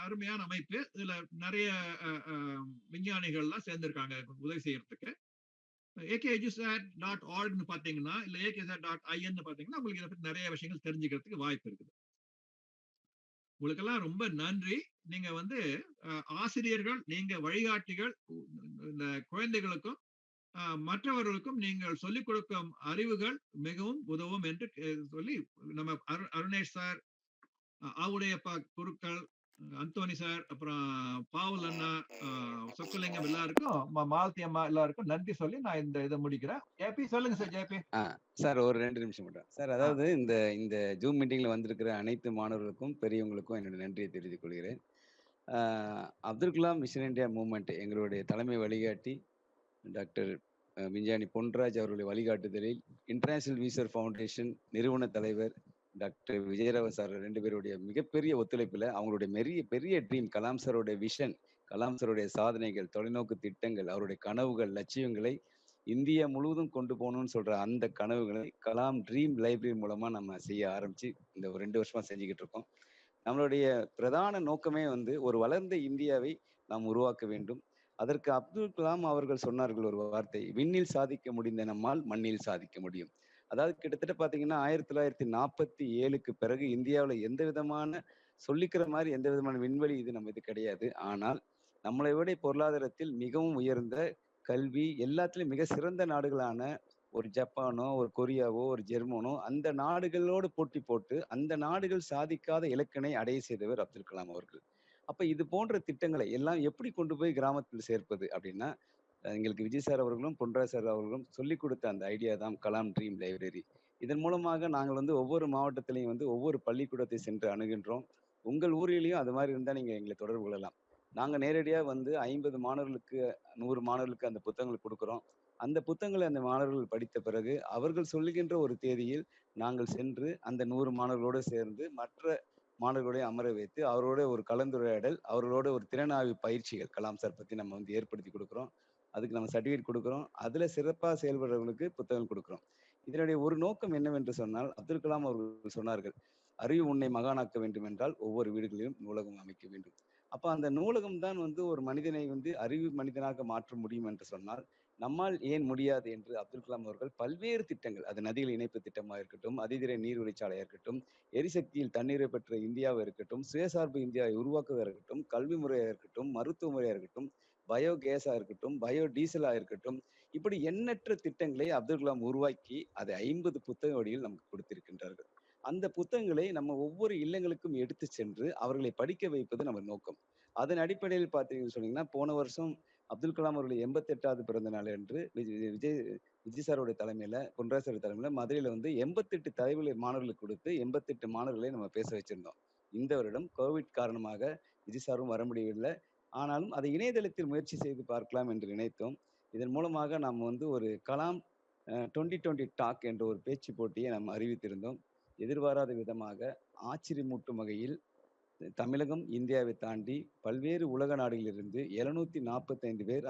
அருமையான அமைப்பு, இதுல நிறைய விஞ்ஞானிகள்லாம் சேர்ந்திருக்காங்க உதவி செய்யறதுக்கு. akejusat.org பாத்தீங்கன்னா இல்ல akejusat.in பாத்தீங்கன்னா உங்களுக்கு இதை பத்தி நிறைய விஷயங்கள் தெரிஞ்சுக்கிறதுக்கு வாய்ப்பு இருக்குது. உங்களுக்கெல்லாம் ரொம்ப நன்றி. நீங்க வந்து ஆசிரியர்கள், நீங்க வழிகாட்டிகள், இந்த குழந்தைகளுக்கும் மற்றவர்களுக்கும் நீங்கள் சொல்லிக் கொடுக்கும் அறிவுகள் மிகவும் உதவும் என்று சொல்லி நம்ம அருணேஷ் சார், ஆவுடைய குருக்கள், அந்தோனி சார், அப்புறம் பாவல் அண்ணா, சொக்கலிங்கம் எல்லாருக்கும், மாலதி அம்மா எல்லாருக்கும் நன்றி சொல்லி நான் இந்த இதை முடிக்கிறேன். ஜேபி சொல்லுங்க சார். ஜேபி சார் ஒரு 2 நிமிஷம் மட்டும் சார். அதாவது இந்த ஜூம் மீட்டிங்ல வந்திருக்கிற அனைத்து மாணவர்களுக்கும் பெரியவங்களுக்கும் என்னோட நன்றியை தெரிவித்துக் கொள்கிறேன். Abdul Kalam mission India movement எங்களுடைய தலைமை வழிகாட்டி டாக்டர் விஞ்ஞானி பொன்ராஜ் அவர்களுடைய வழிகாட்டுதலில் இன்டர்நேஷனல் வீசர் ஃபவுண்டேஷன் நிறுவன தலைவர் டாக்டர் விஜயராவ சார் 2 பேருடைய மிகப்பெரிய ஒத்துழைப்புல அவங்களுடைய பெரிய ட்ரீம், கலாம் சாருடைய விஷன், கலாம் சாருடைய சாதனைகள், தொலைநோக்கு திட்டங்கள், அவருடைய கனவுகள், லட்சியங்களை இந்தியா முழுவதும் கொண்டு போகணும்னு சொல்ற அந்த கனவுகளை கலாம் ட்ரீம் லைப்ரரி மூலமா நம்ம செய்ய ஆரம்பிச்சு இந்த ஒரு 2 வருஷமா செஞ்சுக்கிட்டு இருக்கோம். நம்மளுடைய பிரதான நோக்கமே வந்து ஒரு வளர்ந்த இந்தியாவை நாம் உருவாக்க வேண்டும். அதற்கு அப்துல் கலாம் அவர்கள் சொன்னார்கள் ஒரு வார்த்தை, விண்ணில் சாதிக்க முடிந்த நம்மால் மண்ணில் சாதிக்க முடியும். அதாவது கிட்டத்தட்ட பாத்தீங்கன்னா 1947க்கு பிறகு இந்தியாவில் எந்த விதமான சொல்லிக்கிற மாதிரி எந்த விதமான விண்வெளி நம்ம இது கிடையாது. ஆனால் நம்மளை விட பொருளாதாரத்தில் மிகவும் உயர்ந்த, கல்வி எல்லாத்துலயும் மிக சிறந்த நாடுகளான ஒரு ஜப்பானோ, ஒரு கொரியாவோ, ஒரு ஜெர்மனோ அந்த நாடுகளோடு போட்டி போட்டு அந்த நாடுகள் சாதிக்காத இலக்கினை அடைய செய்தவர் அப்துல் கலாம் அவர்கள். அப்ப இது போன்ற திட்டங்களை எல்லாம் எப்படி கொண்டு போய் கிராமத்தில் சேர்ப்பது அப்படின்னா, எங்களுக்கு விஜய் சார் அவர்களும் பொன்ராஜ் சார் அவர்களும் சொல்லிக் கொடுத்த அந்த ஐடியா தான் கலாம் ட்ரீம் லைப்ரரி. இதன் மூலமாக நாங்கள் வந்து ஒவ்வொரு மாவட்டத்திலையும் வந்து ஒவ்வொரு பள்ளிக்கூடத்தை சென்று அணுகின்றோம். உங்கள் ஊரிலையும் அது மாதிரி இருந்தா நீங்க எங்களை தொடர்பு கொள்ளலாம். நாங்க நேரடியா வந்து 50 மாணவர்களுக்கு 100 மாணவர்களுக்கு அந்த புத்தகங்களை கொடுக்கிறோம். அந்த புத்தகங்களை அந்த மாணவர்கள் படித்த பிறகு அவர்கள் சொல்லுகின்ற ஒரு தேதியில் நாங்கள் சென்று அந்த 100 மாணவர்களோடு சேர்ந்து மற்ற மாணவர்களோட அமர வைத்து அவரோட ஒரு கலந்துரையாடல், அவர்களோட ஒரு திறனாய்வு பயிற்சிகள் கலாம் சார் பத்தி நம்ம வந்து ஏற்படுத்தி கொடுக்குறோம். அதுக்கு நம்ம சர்டிஃபிகேட் கொடுக்குறோம். அதுல சிறப்பா செயல்படுறவங்களுக்கு புத்தகம் கொடுக்குறோம். இதனுடைய ஒரு நோக்கம் என்னவென்று சொன்னால், அப்துல் கலாம் அவர்கள் சொன்னார்கள், அறிவு உன்னை மகானாக்க வேண்டும் என்றால் ஒவ்வொரு வீடுகளிலும் நூலகம் அமைக்க வேண்டும். அப்ப அந்த நூலகம் தான் வந்து ஒரு மனிதனை வந்து அறிவு மனிதனாக மாற்ற முடியும் என்று சொன்னால், நம்மால் ஏன் முடியாது என்று அப்துல் கலாம் அவர்கள் பல்வேறு திட்டங்கள், அது நதிகள் இணைப்பு திட்டமாக இருக்கட்டும், அதிதிரை நீர்வழிச்சாலையாக இருக்கட்டும், எரிசக்தியில் தண்ணீரை பெற்ற இந்தியாவாக இருக்கட்டும், சுயசார்பு இந்தியாவை உருவாக்குவதாக இருக்கட்டும், கல்வி முறையாக இருக்கட்டும், மருத்துவ முறையாக இருக்கட்டும், பயோகேஸா இருக்கட்டும், பயோ டீசலா இருக்கட்டும், இப்படி எண்ணற்ற திட்டங்களை அப்துல் கலாம் உருவாக்கி அதை 50 புத்தக வடிவில் நமக்கு கொடுத்திருக்கின்றார்கள். அந்த புத்தகங்களை நம்ம ஒவ்வொரு இல்லங்களுக்கும் எடுத்து சென்று அவர்களை படிக்க வைப்பது நம்ம நோக்கம். அதன் அடிப்படையில் பார்த்தீங்கன்னு சொன்னீங்கன்னா, போன வருஷம் அப்துல் கலாம் அவருடைய 88வது பிறந்த நாள் என்று விஜய் சாருடைய தலைமையில, பொன்ராஜ் சாருடைய தலைமையில மதுரையில வந்து 88 தலைவர்களை மாணவர்களுக்கு கொடுத்து 88 மாணவர்களை நம்ம பேச வச்சிருந்தோம். இந்த வருடம் கோவிட் காரணமாக விஜய் சாரும் வர முடியவில்லை. ஆனாலும் அதை இணையதளத்தில் முயற்சி செய்து பார்க்கலாம் என்று நினைத்தோம். இதன் மூலமாக நாம் வந்து ஒரு கலாம் 2020 டாக் என்ற ஒரு பேச்சு போட்டியை நாம் அறிவித்திருந்தோம். எதிர்பாராத விதமாக ஆச்சரியமூட்டும் வகையில் தமிழகம், இந்தியாவை தாண்டி பல்வேறு உலக நாடுகளிலிருந்து 745 பேர்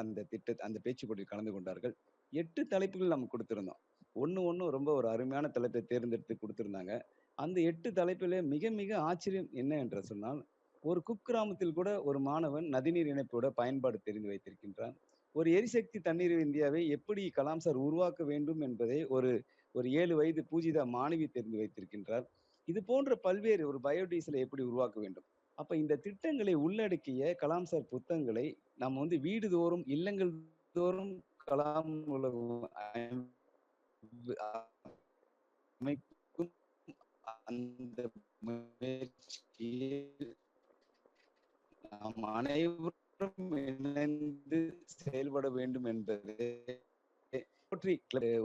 அந்த பேச்சு போட்டியில் கலந்து கொண்டார்கள். 8 தலைப்புகள் நம்ம கொடுத்திருந்தோம். ஒண்ணு ரொம்ப ஒரு அருமையான தலைப்பை தேர்ந்தெடுத்து கொடுத்திருந்தாங்க. அந்த 8 தலைப்பிலே மிக மிக ஆச்சரியம் என்ன என்று சொன்னால், ஒரு குக்கிராமத்தில் கூட ஒரு மாணவன் நதிநீர் இணைப்போட பயன்பாடு தெரிந்து வைத்திருக்கின்றான். ஒரு எரிசக்தி தண்ணீர் இந்தியாவை எப்படி கலாம் சார் உருவாக்க வேண்டும் என்பதை ஒரு 7 வயது பூஜிதா மாணவி தெரிந்து வைத்திருக்கின்றார். இது போன்ற பல்வேறு ஒரு பயோடீசலை எப்படி உருவாக்க வேண்டும். அப்ப இந்த திட்டங்களை உள்ளடக்கிய கலாம் சார் புத்தகங்களை நம்ம வந்து வீடு தோறும், இல்லங்கள் தோறும் கலாம் உலகம் அமைக்கும் அந்த முயற்சியில் நாம் அனைவரும் இணைந்து செயல்பட வேண்டும் என்பது ஒரு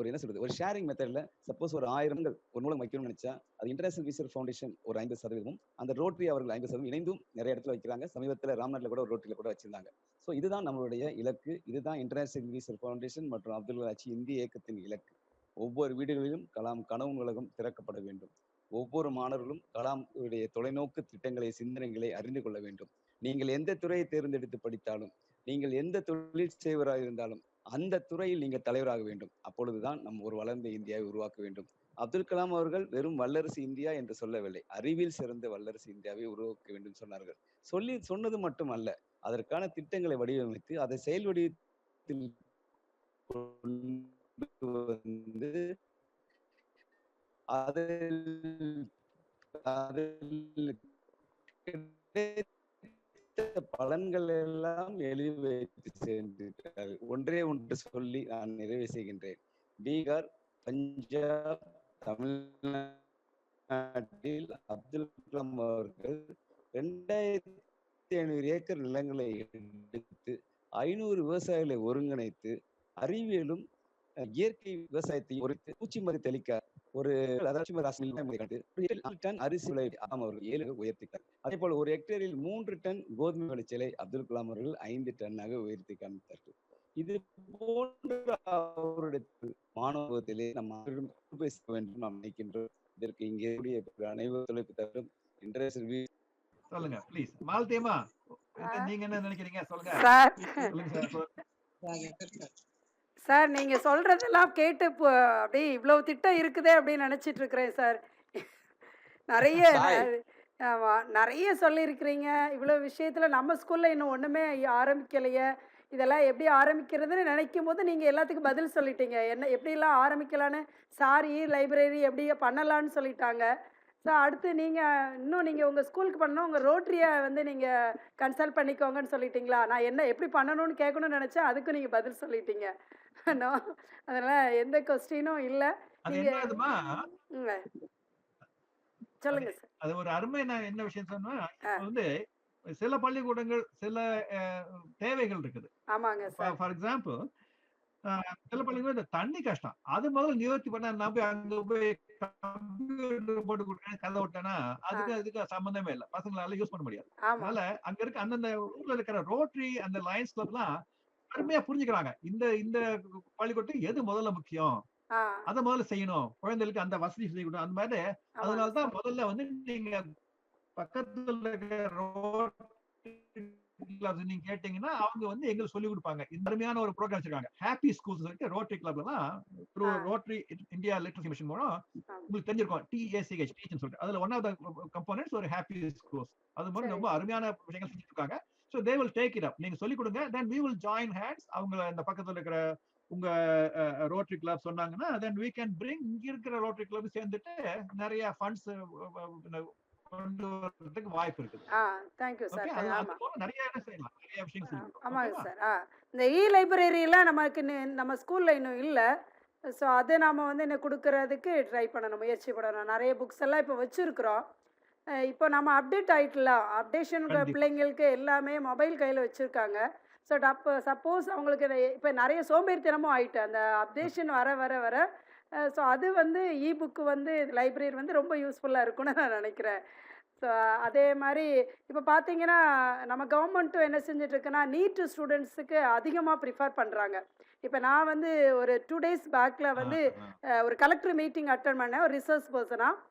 என்ன சொல்றது, ஒரு ஷேரிங் மெத்தட்ல சப்போஸ் ஒரு 1000 ஒரு நூலகம் வைக்கணும்னு நினைச்சா அது இன்டர்நேஷனல் வீசர் ஃபவுண்டேஷன் ஒரு 50%, அந்த ரோட்டரி அவர்கள் 50% இணைந்தும் நிறைய இடத்துல வைக்கிறாங்க. சமீபத்தில் ராம்நாட்ல கூட ஒரு ரோட்டரியில கூட வச்சிருந்தாங்க. ஸோ இதுதான் நம்மளுடைய இலக்கு. இதுதான் இன்டர்நேஷனல் வீசர் ஃபவுண்டேஷன் மற்றும் அப்துல் கலாம் இந்திய இயக்கத்தின் இலக்கு. ஒவ்வொரு வீடுகளிலும் கலாம் கனவு நூலகம் திறக்கப்பட வேண்டும். ஒவ்வொரு மாணவர்களும் கலாம் உடைய தொலைநோக்கு திட்டங்களை, சிந்தனைகளை அறிந்து கொள்ள வேண்டும். நீங்கள் எந்த துறையை தேர்ந்தெடுத்து படித்தாலும், நீங்கள் எந்த தொழில் செய்வராக இருந்தாலும் அந்த துறையில் நீங்கள் தலைவராக வேண்டும். அப்பொழுதுதான் நம் ஒரு வளர்ந்த இந்தியாவை உருவாக்க வேண்டும். அப்துல் கலாம் அவர்கள் வெறும் வல்லரசு இந்தியா என்று சொல்லவில்லை, அறிவில் சிறந்த வல்லரசு இந்தியாவை உருவாக்க வேண்டும் சொன்னார்கள். சொன்னது மட்டும் அல்ல, அதற்கான திட்டங்களை வடிவமைத்து அதை செயல் வடிவத்தில் கொண்டு வந்து அதில் கிடைத்த பலன்கள் எல்லாம் எழுதி வைத்து சென்றிருக்கிறார்கள். ஒன்றே ஒன்று சொல்லி நான் நிறைவு செய்கின்றேன். பீகார், பஞ்சாப், தமிழ்நாட்டில் அப்துல் கலாம் அவர்கள் 2500 ஏக்கர் நிலங்களை எடுத்து 500 விவசாயிகளை ஒருங்கிணைத்து அறிவியலும் இயற்கை விவசாயத்தையும் ஒரு பூச்சி மருந்து தெளிக்க ஒரு டன் அரிசி அவர்கள் 7 உயர்த்திட்டார். அதே போல ஒரு ஹெக்டேரில் 3 டன் கோதுமை விளைச்சலை அப்துல் கலாம் அவர்கள் 5 டன்னாக உயர்த்தி காமித்தார்கள். இது போன்ற அவருடைய மாணவத்திலே நம் பேச வேண்டும் நாம் நினைக்கின்றோம். இதற்கு இங்கே அனைவரும் தொலைப்பு தரும் இன்றைய சொல்லுங்க ப்ளீஸ். மாலத்தேமா, நீங்க என்ன நினைக்கிறீங்க? சொல்லுங்க சார். நீங்க சொல்றதெல்லாம் கேட்டு அப்படியே இவ்வளவு திட்டம் இருக்குதே அப்படின்னு நினைச்சிட்டு இருக்கிறேன் சார். நிறைய நிறைய சொல்லியிருக்கிறீங்க. இவ்வளவு விஷயத்துல நம்ம ஸ்கூல்ல இன்னும் ஒண்ணுமே ஆரம்பிக்கலையே. இதெல்லாம் எப்படி ஆரம்பிக்கிறதுன்னு நினைக்கும் போது நீங்க எல்லாத்துக்கும் பதில் சொல்லிட்டீங்க. என்ன எப்படிலாம் ஆரம்பிக்கலான்னு சார் லைப்ரரி எப்படி பண்ணலான்னு சொல்லிட்டாங்க. ஸோ அடுத்து நீங்கள் உங்கள் ஸ்கூலுக்கு பண்ணணும், உங்கள் ரோட்டரியை வந்து நீங்கள் கன்சல்ட் பண்ணிக்கோங்கன்னு சொல்லிட்டீங்களா? நான் என்ன எப்படி பண்ணணும்னு கேட்கணும்னு நினச்சேன், அதுக்கும் நீங்கள் பதில் சொல்லிட்டீங்க. அதனால் எந்த கொஸ்டினும் இல்லை. சொல்லுங்க சார். அது ஒரு அருமை. நான் என்ன விஷயம் சொன்னா, வந்து சில பள்ளிக்கூடங்கள் சில தேவைகள் இருக்குது. ஆமாங்க சார். ஃபார் எக்ஸாம்பிள் சில பள்ளிக்கூடம் இந்த தண்ணி கஷ்டம், அது முதல்ல நிவர்த்தி பண்ண நான் போய் அங்க போய் கம்ப்யூட்டர் போட்டு கொடுக்கறேன் கதை விட்டேன்னா அதுக்கு சம்பந்தமே இல்லை, பசங்களால யூஸ் பண்ண முடியாது. அதனால அங்க இருக்க அந்தந்த ஊர்ல இருக்கிற ரோட்டரி அந்த லயன்ஸ் கிளப் எல்லாம் அருமையா புரிஞ்சுக்கிறாங்க. இந்த பள்ளிக்கூடத்துக்கு எது முதல்ல முக்கியம், அதை முதல்ல செய்யணும், குழந்தைகளுக்கு அந்த வசதி செஞ்சு கொடுக்கணும். அந்த மாதிரி அதனாலதான் முதல்ல வந்து நீங்க பக்கத்துல இருக்கிற நீங்க கேட்டீங்கன்னா அவங்க வந்து எங்களுக்கு சொல்லி கொடுப்பாங்க. இந்த அருமையான ஒரு ப்ரோக்ராம் வச்சிருக்காங்க, ஹாப்பி ஸ்கூல்ஸ் சொல்லிட்டு ரோட்டரி கிளப்லாம் through rotary India literacy mission மூலம் உங்களுக்கு தெரிஞ்சிருக்கும். TACH டீச்னு சொல்லிட்டு அதுல ஒன் ஆஃப் த கம்போனன்ட்ஸ் ஒரு ஹாப்பி ஸ்கூல்ஸ். அது மாதிரி ரொம்ப அருமையான விஷயங்கள் செஞ்சுட்டு இருக்காங்க. So they will take it up. நீங்க சொல்லி கொடுங்க, தென் we will join hands. அவங்க இந்த பக்கத்துல இருக்கிற உங்க ரோட்டரி கிளப் சொன்னாங்கன்னா தென் we can bring இங்க இருக்கிற ரோட்டரி கிளப் சேர்ந்துட்டு நிறைய ஃபண்ட்ஸ் கொண்டு வரதுக்கு வாய்ப்பு இருக்குது. Thank you sir. நிறைய செய்யலாம், நிறைய விஷயங்கள். ஆமாங்க சார். இந்த லைப்ரரிலாம் நம்ம ஸ்கூல்ல இன்னும் இல்லை. ஸோ அதை நாம வந்து இன்னும் கொடுக்கறதுக்கு ட்ரை பண்ணணும், முயற்சி பண்ணணும். நிறைய புக்ஸ் எல்லாம் இப்போ வச்சிருக்கிறோம். இப்போ நம்ம அப்டேட் ஆகிட்டலாம். அப்டேஷன் பிள்ளைங்களுக்கு எல்லாமே மொபைல் கையில் வச்சுருக்காங்க. ஸோ அப்போ சப்போஸ் அவங்களுக்கு இப்போ நிறைய சோம்பேறித்தனமும் ஆகிட்டு அந்த அப்டேஷன் வர வர வர ஸோ அது வந்து புக்கு வந்து லைப்ரரி வந்து ரொம்ப யூஸ்ஃபுல்லாக இருக்கும்னு நான் நினைக்கிறேன். ஸோ அதே மாதிரி இப்போ பார்த்தீங்கன்னா நம்ம கவர்மெண்ட்டும் என்ன செஞ்சிட்ருக்குன்னா நீட் ஸ்டூடெண்ட்ஸுக்கு அதிகமாக ப்ரிஃபர் பண்ணுறாங்க. இப்போ நான் வந்து ஒரு 2 days பேக்கில் வந்து ஒரு கலெக்டர் மீட்டிங் அட்டன் பண்ணேன் ஒரு ரிசர்ச் பர்சனாக.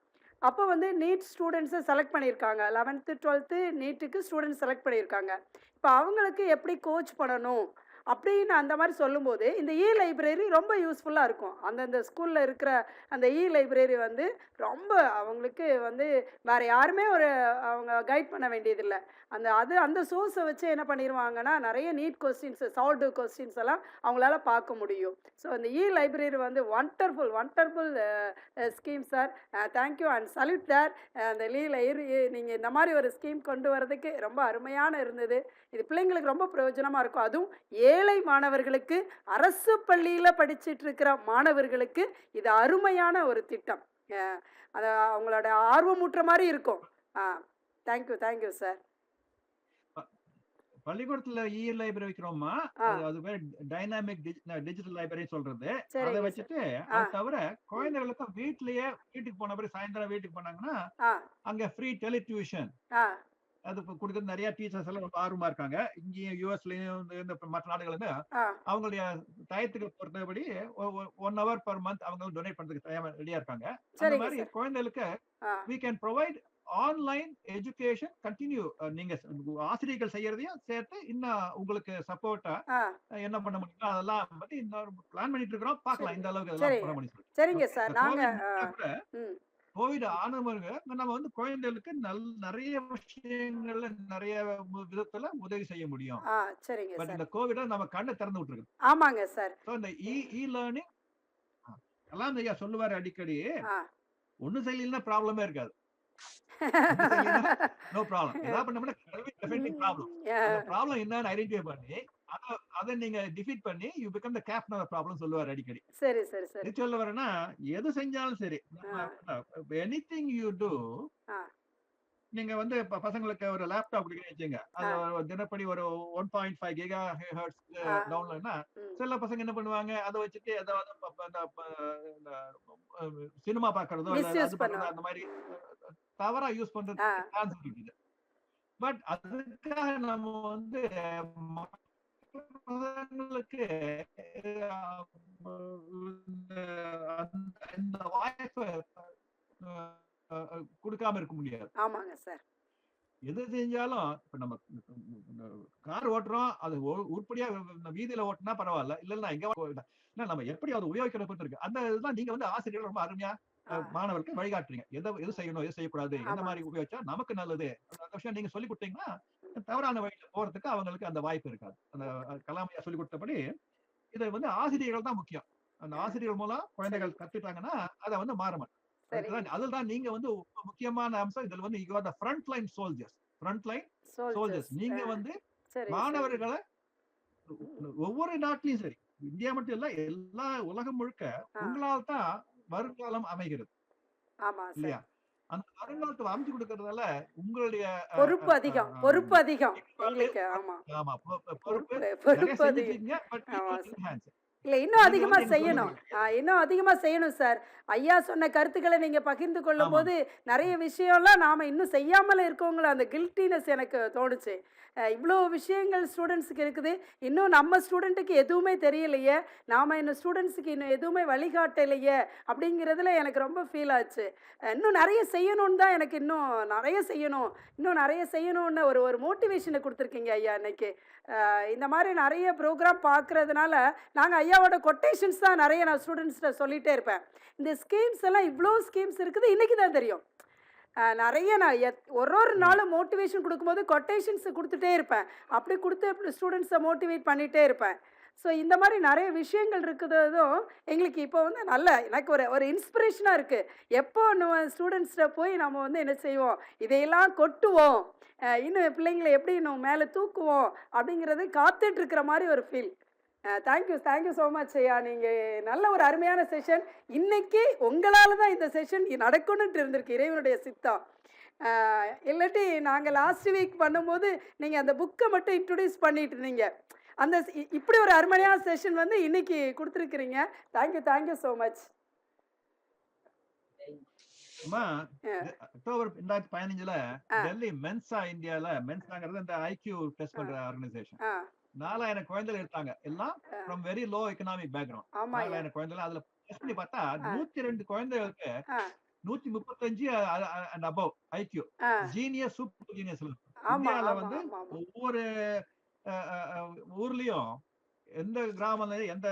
அப்போ வந்து நீட் ஸ்டூடெண்ட்ஸை செலக்ட் பண்ணியிருக்காங்க. 11th 12th நீட்டுக்கு ஸ்டூடெண்ட்ஸ் செலக்ட் பண்ணியிருக்காங்க. இப்போ அவங்களுக்கு எப்படி கோச் பண்ணணும் அப்படின்னு அந்த மாதிரி சொல்லும்போது இந்த லைப்ரரி ரொம்ப யூஸ்ஃபுல்லாக இருக்கும். அந்தந்த ஸ்கூலில் இருக்கிற அந்த லைப்ரரி வந்து ரொம்ப அவங்களுக்கு வந்து வேறு யாருமே அவங்க கைட் பண்ண வேண்டியதில்லை. அந்த சோர்ஸை வச்சு என்ன பண்ணிடுவாங்கன்னா நிறைய நீட் கொஸ்டின்ஸ், சால்வ்டு கொஸ்டின்ஸ் எல்லாம் அவங்களால பார்க்க முடியும். ஸோ அந்த லைப்ரரி வந்து wonderful scheme sir. Thank you and salute there. அந்த நீங்கள் இந்த மாதிரி ஒரு ஸ்கீம் கொண்டு வரதுக்கு ரொம்ப அருமையான இருந்தது. இது பிள்ளைங்களுக்கு ரொம்ப பிரயோஜனமாக இருக்கும். அதுவும் ஏழை மாணவர்களுக்கு, அரசு பள்ளியில் படிச்சுட்டு இருக்கிற மாணவர்களுக்கு இது அருமையான ஒரு திட்டம். அது அவங்களோட ஆர்வமூட்டுற மாதிரி இருக்கும். Thank you sir. பள்ளிக்கூடத்துல லைப்ரரி வைக்கிறோமா, அது பேர் டைனாமிக் டிஜிட்டல் லைப்ரரி சொல்றது. அதை வச்சுட்டு அது தவிர குழந்தைகளுக்கு வீட்டுக்கு போன பிறகு சாயந்தரம் வீட்டுக்கு போனாங்கன்னா அங்க ஃப்ரீ டெலி டியூஷன் அது கொடுக்குறது. நிறைய டீச்சர்ஸ் எல்லாம் ரொம்ப ஆர்வமா இருக்காங்க. இங்கேயும் யூஎஸ்லயும் இந்த மற்ற நாடுகளுமே அவங்களுடைய டயத்துக்கு பொறுத்தபடி 1 hour per month அவங்க டொனேட் பண்றதுக்கு ரெடியா இருக்காங்க. அந்த மாதிரி குழந்தைகளுக்கு we can provide online education continue. நீங்க ஆசிரியர்கள் செய்யறதையும் சேர்த்து இன்னும் உங்களுக்கு சப்போர்ட்டா என்ன பண்ண முடியுமோ அதெல்லாம் பத்தி இன்னொரு பிளான் பண்ணிட்டு இருக்கோம். பார்க்கலாம் இந்த அளவுக்கு எல்லாம் பண்ண முடியும். சரிங்க சார். நாங்க கோவிட் ஆனவங்க நம்ம வந்து குழந்தைகளுக்கு நிறைய விஷயங்கள்ல நிறைய விதத்துல உதவி செய்ய முடியும். சரிங்க சார். இந்த கோவிட நம்ம கண்ணை திறந்து விட்டுருக்கு. ஆமாங்க சார். இந்த லேர்னிங் எல்லாம் ஐயா சொல்லுவாரு அடிக்கடி, ஒண்ணும் செய்யலன்னா ப்ராப்ளமே இருக்காது. No problem. ஏதாவது பண்ணோம்னா கல்வி டெஃபினெட்லி ப்ராப்ளம். அந்த ப்ராப்ளம் என்னன்னு ஐடென்டிஃபை பண்ணி அதை நீங்க டிஃபீட் பண்ணி you become the captain of problem சொல்லுவார் அடிக்கடி. சரி சரி சரி. இது சொல்ல வரேன்னா எது செஞ்சாலும் சரி, எனிதிங் யூ டூ, நீங்க வந்து பசங்களுக்கு ஒரு லேப்டாப் கொடுக்குறீங்கன்னு வச்சுங்க, அது தினப்படி ஒரு 1.5 கிகா ஹெர்ட்ஸ் டவுன்லோட்னா சில பசங்க என்ன பண்ணுவாங்க, அதை வச்சுட்டு ஏதாவது சினிமா பாக்குறதோ அது பண்றதோ அந்த மாதிரி தவறா யூஸ் பண்றது சான்ஸ் இருக்குது. பட் அதுக்காக நம்ம வந்து பசங்களுக்கு இந்த வாய்ப்பை கொடுக்காம இருக்க முடியாது. ஆமாங்க சார். எது செஞ்சாலும் இப்ப நம்ம கார் ஓட்டுறோம், அது உருப்படியா வீதியில ஓட்டினா பரவாயில்ல, இல்லன்னா எங்க நம்ம எப்படி அதை உபயோகிக்கிற பொறுத்து இருக்கு. அந்த இதுதான் நீங்க வந்து ஆசிரியர்கள் ரொம்ப அருமையா மாணவர்களுக்கு வழிகாட்டுறீங்க. எது செய்யணும், எது செய்யக்கூடாது, எந்த மாதிரி உபயோகிச்சா நமக்கு நல்லது, அந்த விஷயம் நீங்க சொல்லி கொடுத்தீங்கன்னா தவறான வழியில போறதுக்கு அவங்களுக்கு அந்த வாய்ப்பு இருக்காது. அந்த கலாமையா சொல்லி கொடுத்தபடி இதை வந்து ஆசிரியர்கள் தான் முக்கியம். அந்த ஆசிரியர்கள் மூலம் குழந்தைகள் கத்துட்டாங்கன்னா அதை வந்து மாற மாட்டோம். அதுதான் நீங்க வந்து முக்கியமான அம்சம். இதுல வந்து you are the front line soldiers. நீங்க வந்து மாணவர்களை ஒவ்வொரு நாட்டிலையும் சரி, இந்தியா மட்டும் இல்ல, எல்லா உலகம் முழுக்க உங்களால் தான் வருங்காலம் அமைகிறது இல்லையா? அந்த வருங்காலத்தை அமைச்சு கொடுக்கறதால உங்களுடைய பொறுப்பு அதிகம். பொறுப்பு அதிகம் எங்களுக்கு. ஆமா ஆமா, பொறுப்பு இல்ல, இன்னும் அதிகமா செய்யணும். இன்னும் அதிகமா செய்யணும் சார். ஐயா சொன்ன கருத்துக்களை நீங்க பகிர்ந்து கொள்ளும் போது நிறைய விஷயம்லாம் நாம இன்னும் செய்யாமல இருக்கவங்கள அந்த கில்ட்டினஸ் எனக்கு தோணுச்சு. இவ்வளோ விஷயங்கள் ஸ்டூடெண்ட்ஸுக்கு இருக்குது, இன்னும் நம்ம ஸ்டூடெண்ட்டுக்கு எதுவுமே தெரியலையே, நாம் இன்னும் ஸ்டூடெண்ட்ஸுக்கு இன்னும் எதுவுமே வழிகாட்டலையே அப்படிங்கிறதுல எனக்கு ரொம்ப ஃபீல் ஆச்சு. இன்னும் நிறைய செய்யணும்னு தான் எனக்கு இன்னும் நிறைய செய்யணும்னு ஒரு மோட்டிவேஷனை கொடுத்துருக்கீங்க ஐயா இன்னைக்கு. இந்த மாதிரி நிறைய ப்ரோக்ராம் பார்க்குறதுனால நாங்கள் ஐயாவோட கொட்டேஷன்ஸ் தான் நிறைய நான் ஸ்டூடெண்ட்ஸ்கிட்ட சொல்லிகிட்டே இருப்பேன். இந்த ஸ்கீம்ஸ் எல்லாம் இவ்வளோ ஸ்கீம்ஸ் இருக்குது இன்றைக்கி தான் தெரியும். நிறைய நான் ஒரு நாளும் மோட்டிவேஷன் கொடுக்கும்போது கொட்டேஷன்ஸ் கொடுத்துட்டே இருப்பேன். அப்படி கொடுத்து ஸ்டூடெண்ட்ஸை மோட்டிவேட் பண்ணிகிட்டே இருப்பேன். ஸோ இந்த மாதிரி நிறைய விஷயங்கள் இருக்குதும் எங்களுக்கு இப்போ வந்து எனக்கு ஒரு இன்ஸ்பிரேஷனாக இருக்குது. எப்போ நம்ம ஸ்டூடெண்ட்ஸ்கிட்ட போய் நம்ம வந்து என்ன செய்வோம், இதையெல்லாம் கொட்டுவோம், இன்னும் பிள்ளைங்களை எப்படி இன்னும் மேலே தூக்குவோம் அப்படிங்கிறது காத்துட்ருக்கிற மாதிரி ஒரு ஃபீல். தேங்க்யூ ஸோ மச் ஐயா. நீங்கள் நல்ல ஒரு அருமையான செஷன். இன்றைக்கி உங்களால் தான் இந்த செஷன் நடக்கணுன்ட்டு இருந்திருக்கு, இறைவனுடைய சித்தம். இல்லாட்டி நாங்கள் லாஸ்ட் வீக் பண்ணும்போது நீங்கள் அந்த புக்கை மட்டும் இன்ட்ரடியூஸ் பண்ணிட்டு இருந்தீங்க. அந்த இப்படி ஒரு அருமையான செஷன் வந்து இன்னைக்கு கொடுத்துருக்கிறீங்க. Thank you so much. October 2015 Delhi Mensa இந்தியால, மென்சாங்கிறது இந்த ஐக்யூ டெஸ்ட் பண்ற ஆர்கனைசேஷன், 4000 குழந்தைகள் இருக்காங்க, எல்லாம் from very low economic background. 4000 குழந்தைகள் அதுல டெஸ்ட் பண்ணி பார்த்தா 102 குழந்தைகளுக்கு 135 and above IQ, genius, super genius. இந்தியால வந்து ஒவ்வொரு ஊர்லயும் எந்த கிராமம் எந்த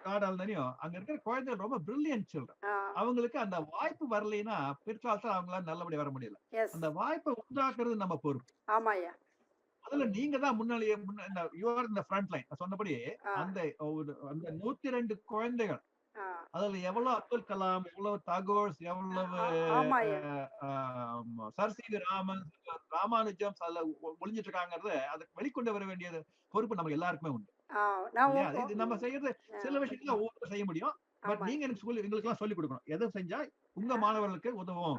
காடா இருந்தாலும் அங்க இருக்கிற குழந்தைகள் ரொம்ப பிரில்லியன்ட் சில்ட்ரன். அவங்களுக்கு அந்த வாய்ப்பு வரலைன்னா பிற்காலத்துல அவங்களால நல்லபடியா வர முடியல. அந்த வாய்ப்பை உண்டாக்குறது நம்ம பொறுப்பு. அதுல நீங்க தான் முன்னாடியே இந்த ஃப்ரண்ட் லைன் சொன்னபடி அந்த 102 குழந்தைகள், அதுல எவ்வளவு அப்துல் கலாம், எவ்வளவு தாகூர், எவ்வளவு சர் சி வி ராமானுஜம் அதுல ஒளிஞ்சிட்டு இருக்காங்கிறது அதுக்கு வெளிக்கொண்டு வர வேண்டியது பொறுப்பு நம்ம எல்லாருக்குமே உண்டு. நம்ம செய்யறது சில விஷயத்துல ஒவ்வொரு செய்ய முடியும். பட் நீங்க எங்களுக்கு எல்லாம் சொல்லி கொடுக்கணும், எதை செஞ்சா உங்க மாணவர்களுக்கு உதவும்,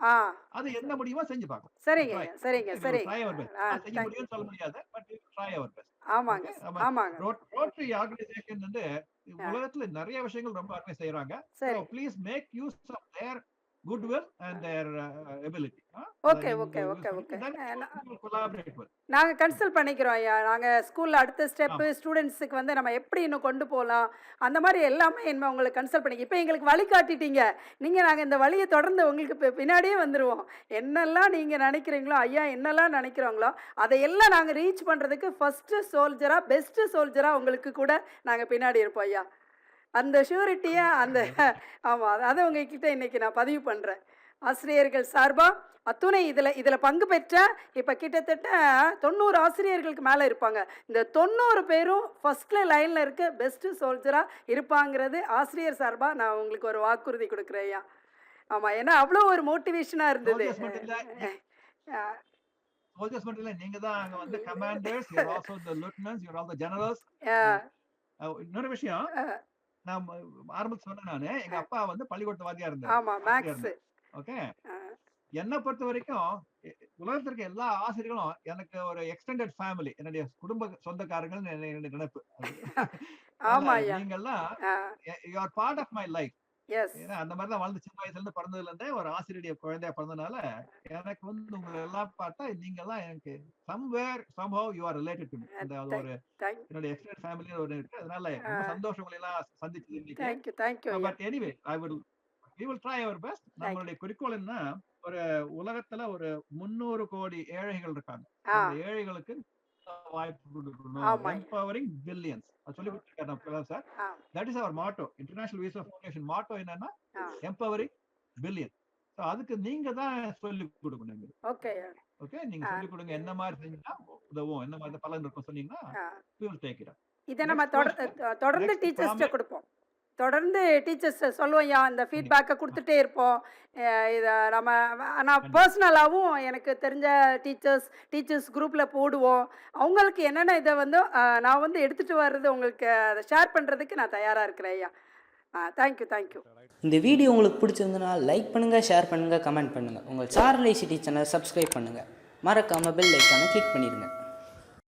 அது என்ன முடியுமோ செஞ்சு பார்க்கணும். சரிங்க. செய்ய முடியும்னு சொல்ல முடியாது, but try our best. Rotary organisation வந்து உலகத்துல நிறைய விஷயங்கள் ரொம்ப அருமையா செய்யறாங்க. Please make use of their goodwill and their ability. Okay. நாங்கள் கன்சல்ட் பண்ணிக்கிறோம் ஐயா. நாங்கள் ஸ்கூலில் அடுத்த ஸ்டெப்பு ஸ்டூடெண்ட்ஸுக்கு வந்து நம்ம எப்படி இன்னும் கொண்டு போகலாம், அந்த மாதிரி எல்லாமே என்ன உங்களுக்கு கன்சல்ட் பண்ணி இப்போ எங்களுக்கு வழி காட்டிட்டீங்க. நாங்கள் இந்த வழியை தொடர்ந்து உங்களுக்கு பின்னாடியே வந்துடுவோம். என்னெல்லாம் நீங்கள் நினைக்கிறீங்களோ ஐயா, என்னெல்லாம் நினைக்கிறோங்களோ அதையெல்லாம் நாங்கள் ரீச் பண்ணுறதுக்கு ஃபஸ்ட்டு சோல்ஜராக, பெஸ்ட்டு சோல்ஜராக உங்களுக்கு கூட நாங்கள் பின்னாடி இருப்போம் ஐயா. அந்த ஷூரிட்டியை அதை உங்ககிட்ட இன்றைக்கி நான் பதிவு பண்ணுறேன். ஆசிரியர்கள் சார்பாக அத்துணை இதில் பங்கு பெற்ற இப்போ கிட்டத்தட்ட 90 ஆசிரியர்களுக்கு மேலே இருப்பாங்க. இந்த 90 பேரும் ஃபஸ்ட்டில் லைனில் இருக்க பெஸ்ட்டு சோல்ஜராக இருப்பாங்கிறது ஆசிரியர் சார்பாக நான் உங்களுக்கு ஒரு வாக்குறுதி கொடுக்குறேன் ஐயா. ஆமாம், ஏன்னா அவ்வளோ ஒரு மோட்டிவேஷனாக இருந்தது. சோல்ஜர்ஸ் மட்டும் இல்ல, நீங்க தான் அங்க வந்து commanders, you are also the lieutenants, you are all the generals. இன்னொரு விஷயம், நான் ஆரம்பத்துல சொன்னேன், நானு எங்க அப்பா வந்து பள்ளிக்கூடத்து வாத்தியா இருந்தாரு, ஆமா மேக்ஸ். ஓகே. என்ன பொறுத்த வரைக்கும் உலகத்திற்கு எல்லா ஆசிரியர்களும் எனக்கு ஒரு எக்ஸ்டெண்டட் ஃபேமிலி, என்னுடைய குடும்ப சொந்தக்காரங்கள் என்னுடைய நினைப்பு. ஆமா ஐயா. நீங்கெல்லாம் you are part of my life. Yes. ஏன்னா அந்த மாதிரி தான் வாழ்ந்து சின்ன வயசுல இருந்து பிறந்ததுல இருந்தே ஒரு ஆசிரியருடைய குழந்தையா பிறந்தனால எனக்கு வந்து உங்களை எல்லாம் பார்த்தா நீங்க எல்லாம் எனக்கு somewhere somehow you are related to me. அந்த ஒரு என்னோட எக்ஸ்டெண்டட் ஃபேமிலி ஒரு இருக்கு. அதனால ரொம்ப சந்தோஷம் உங்களை எல்லாம் சந்திச்சது இன்னைக்கு. Thank you thank you. But anyway we will try our best. நம்மளுடைய குறிக்கோள் என்ன, ஒரு உலகத்துல ஒரு 300 கோடி ஏழைகள் இருக்காங்க. அந்த ஏழைகளுக்கு வாய்ப்பு கொடுக்கணும். empowering billions. அது சொல்லி கொடுத்திருக்காரு sir. that is our motto. International Visa Foundation motto என்னன்னா empowering billions. சோ அதுக்கு நீங்க தான் சொல்லி கொடுக்கணும். ஓகே ஓகே, நீங்க சொல்லி கொடுங்க, என்ன மாதிரி செஞ்சா உதவும், என்ன மாதிரி பலன் இருக்கும் சொன்னீங்கன்னா we will take it up. இதை நம்ம தொடர்ந்து டீச்சர்ஸ்ட கொடுப்போம். தொடர்ந்து டீச்சர்ஸ் சொல்லுவோம்யா, இந்த ஃபீட்பேக்கை கொடுத்துட்டே இருப்போம். இதை நான் பர்சனலாகவும் எனக்கு தெரிஞ்ச டீச்சர்ஸ் குரூப்பில் போடுவோம். அவங்களுக்கு என்னென்ன இதை வந்து நான் வந்து எடுத்துகிட்டு வர்றது உங்களுக்கு அதை ஷேர் பண்ணுறதுக்கு நான் தயாராக இருக்கிறேன் ஐயா. தேங்க்யூ. இந்த வீடியோ உங்களுக்கு பிடிச்சிருந்தனா லைக் பண்ணுங்கள், ஷேர் பண்ணுங்கள், கமெண்ட் பண்ணுங்கள். உங்கள் சார்லி சிட்டி சேனல் சப்ஸ்கிரைப் பண்ணுங்கள். மறக்காமல் பெல் ஐக்கானை கிளிக் பண்ணிடுங்க.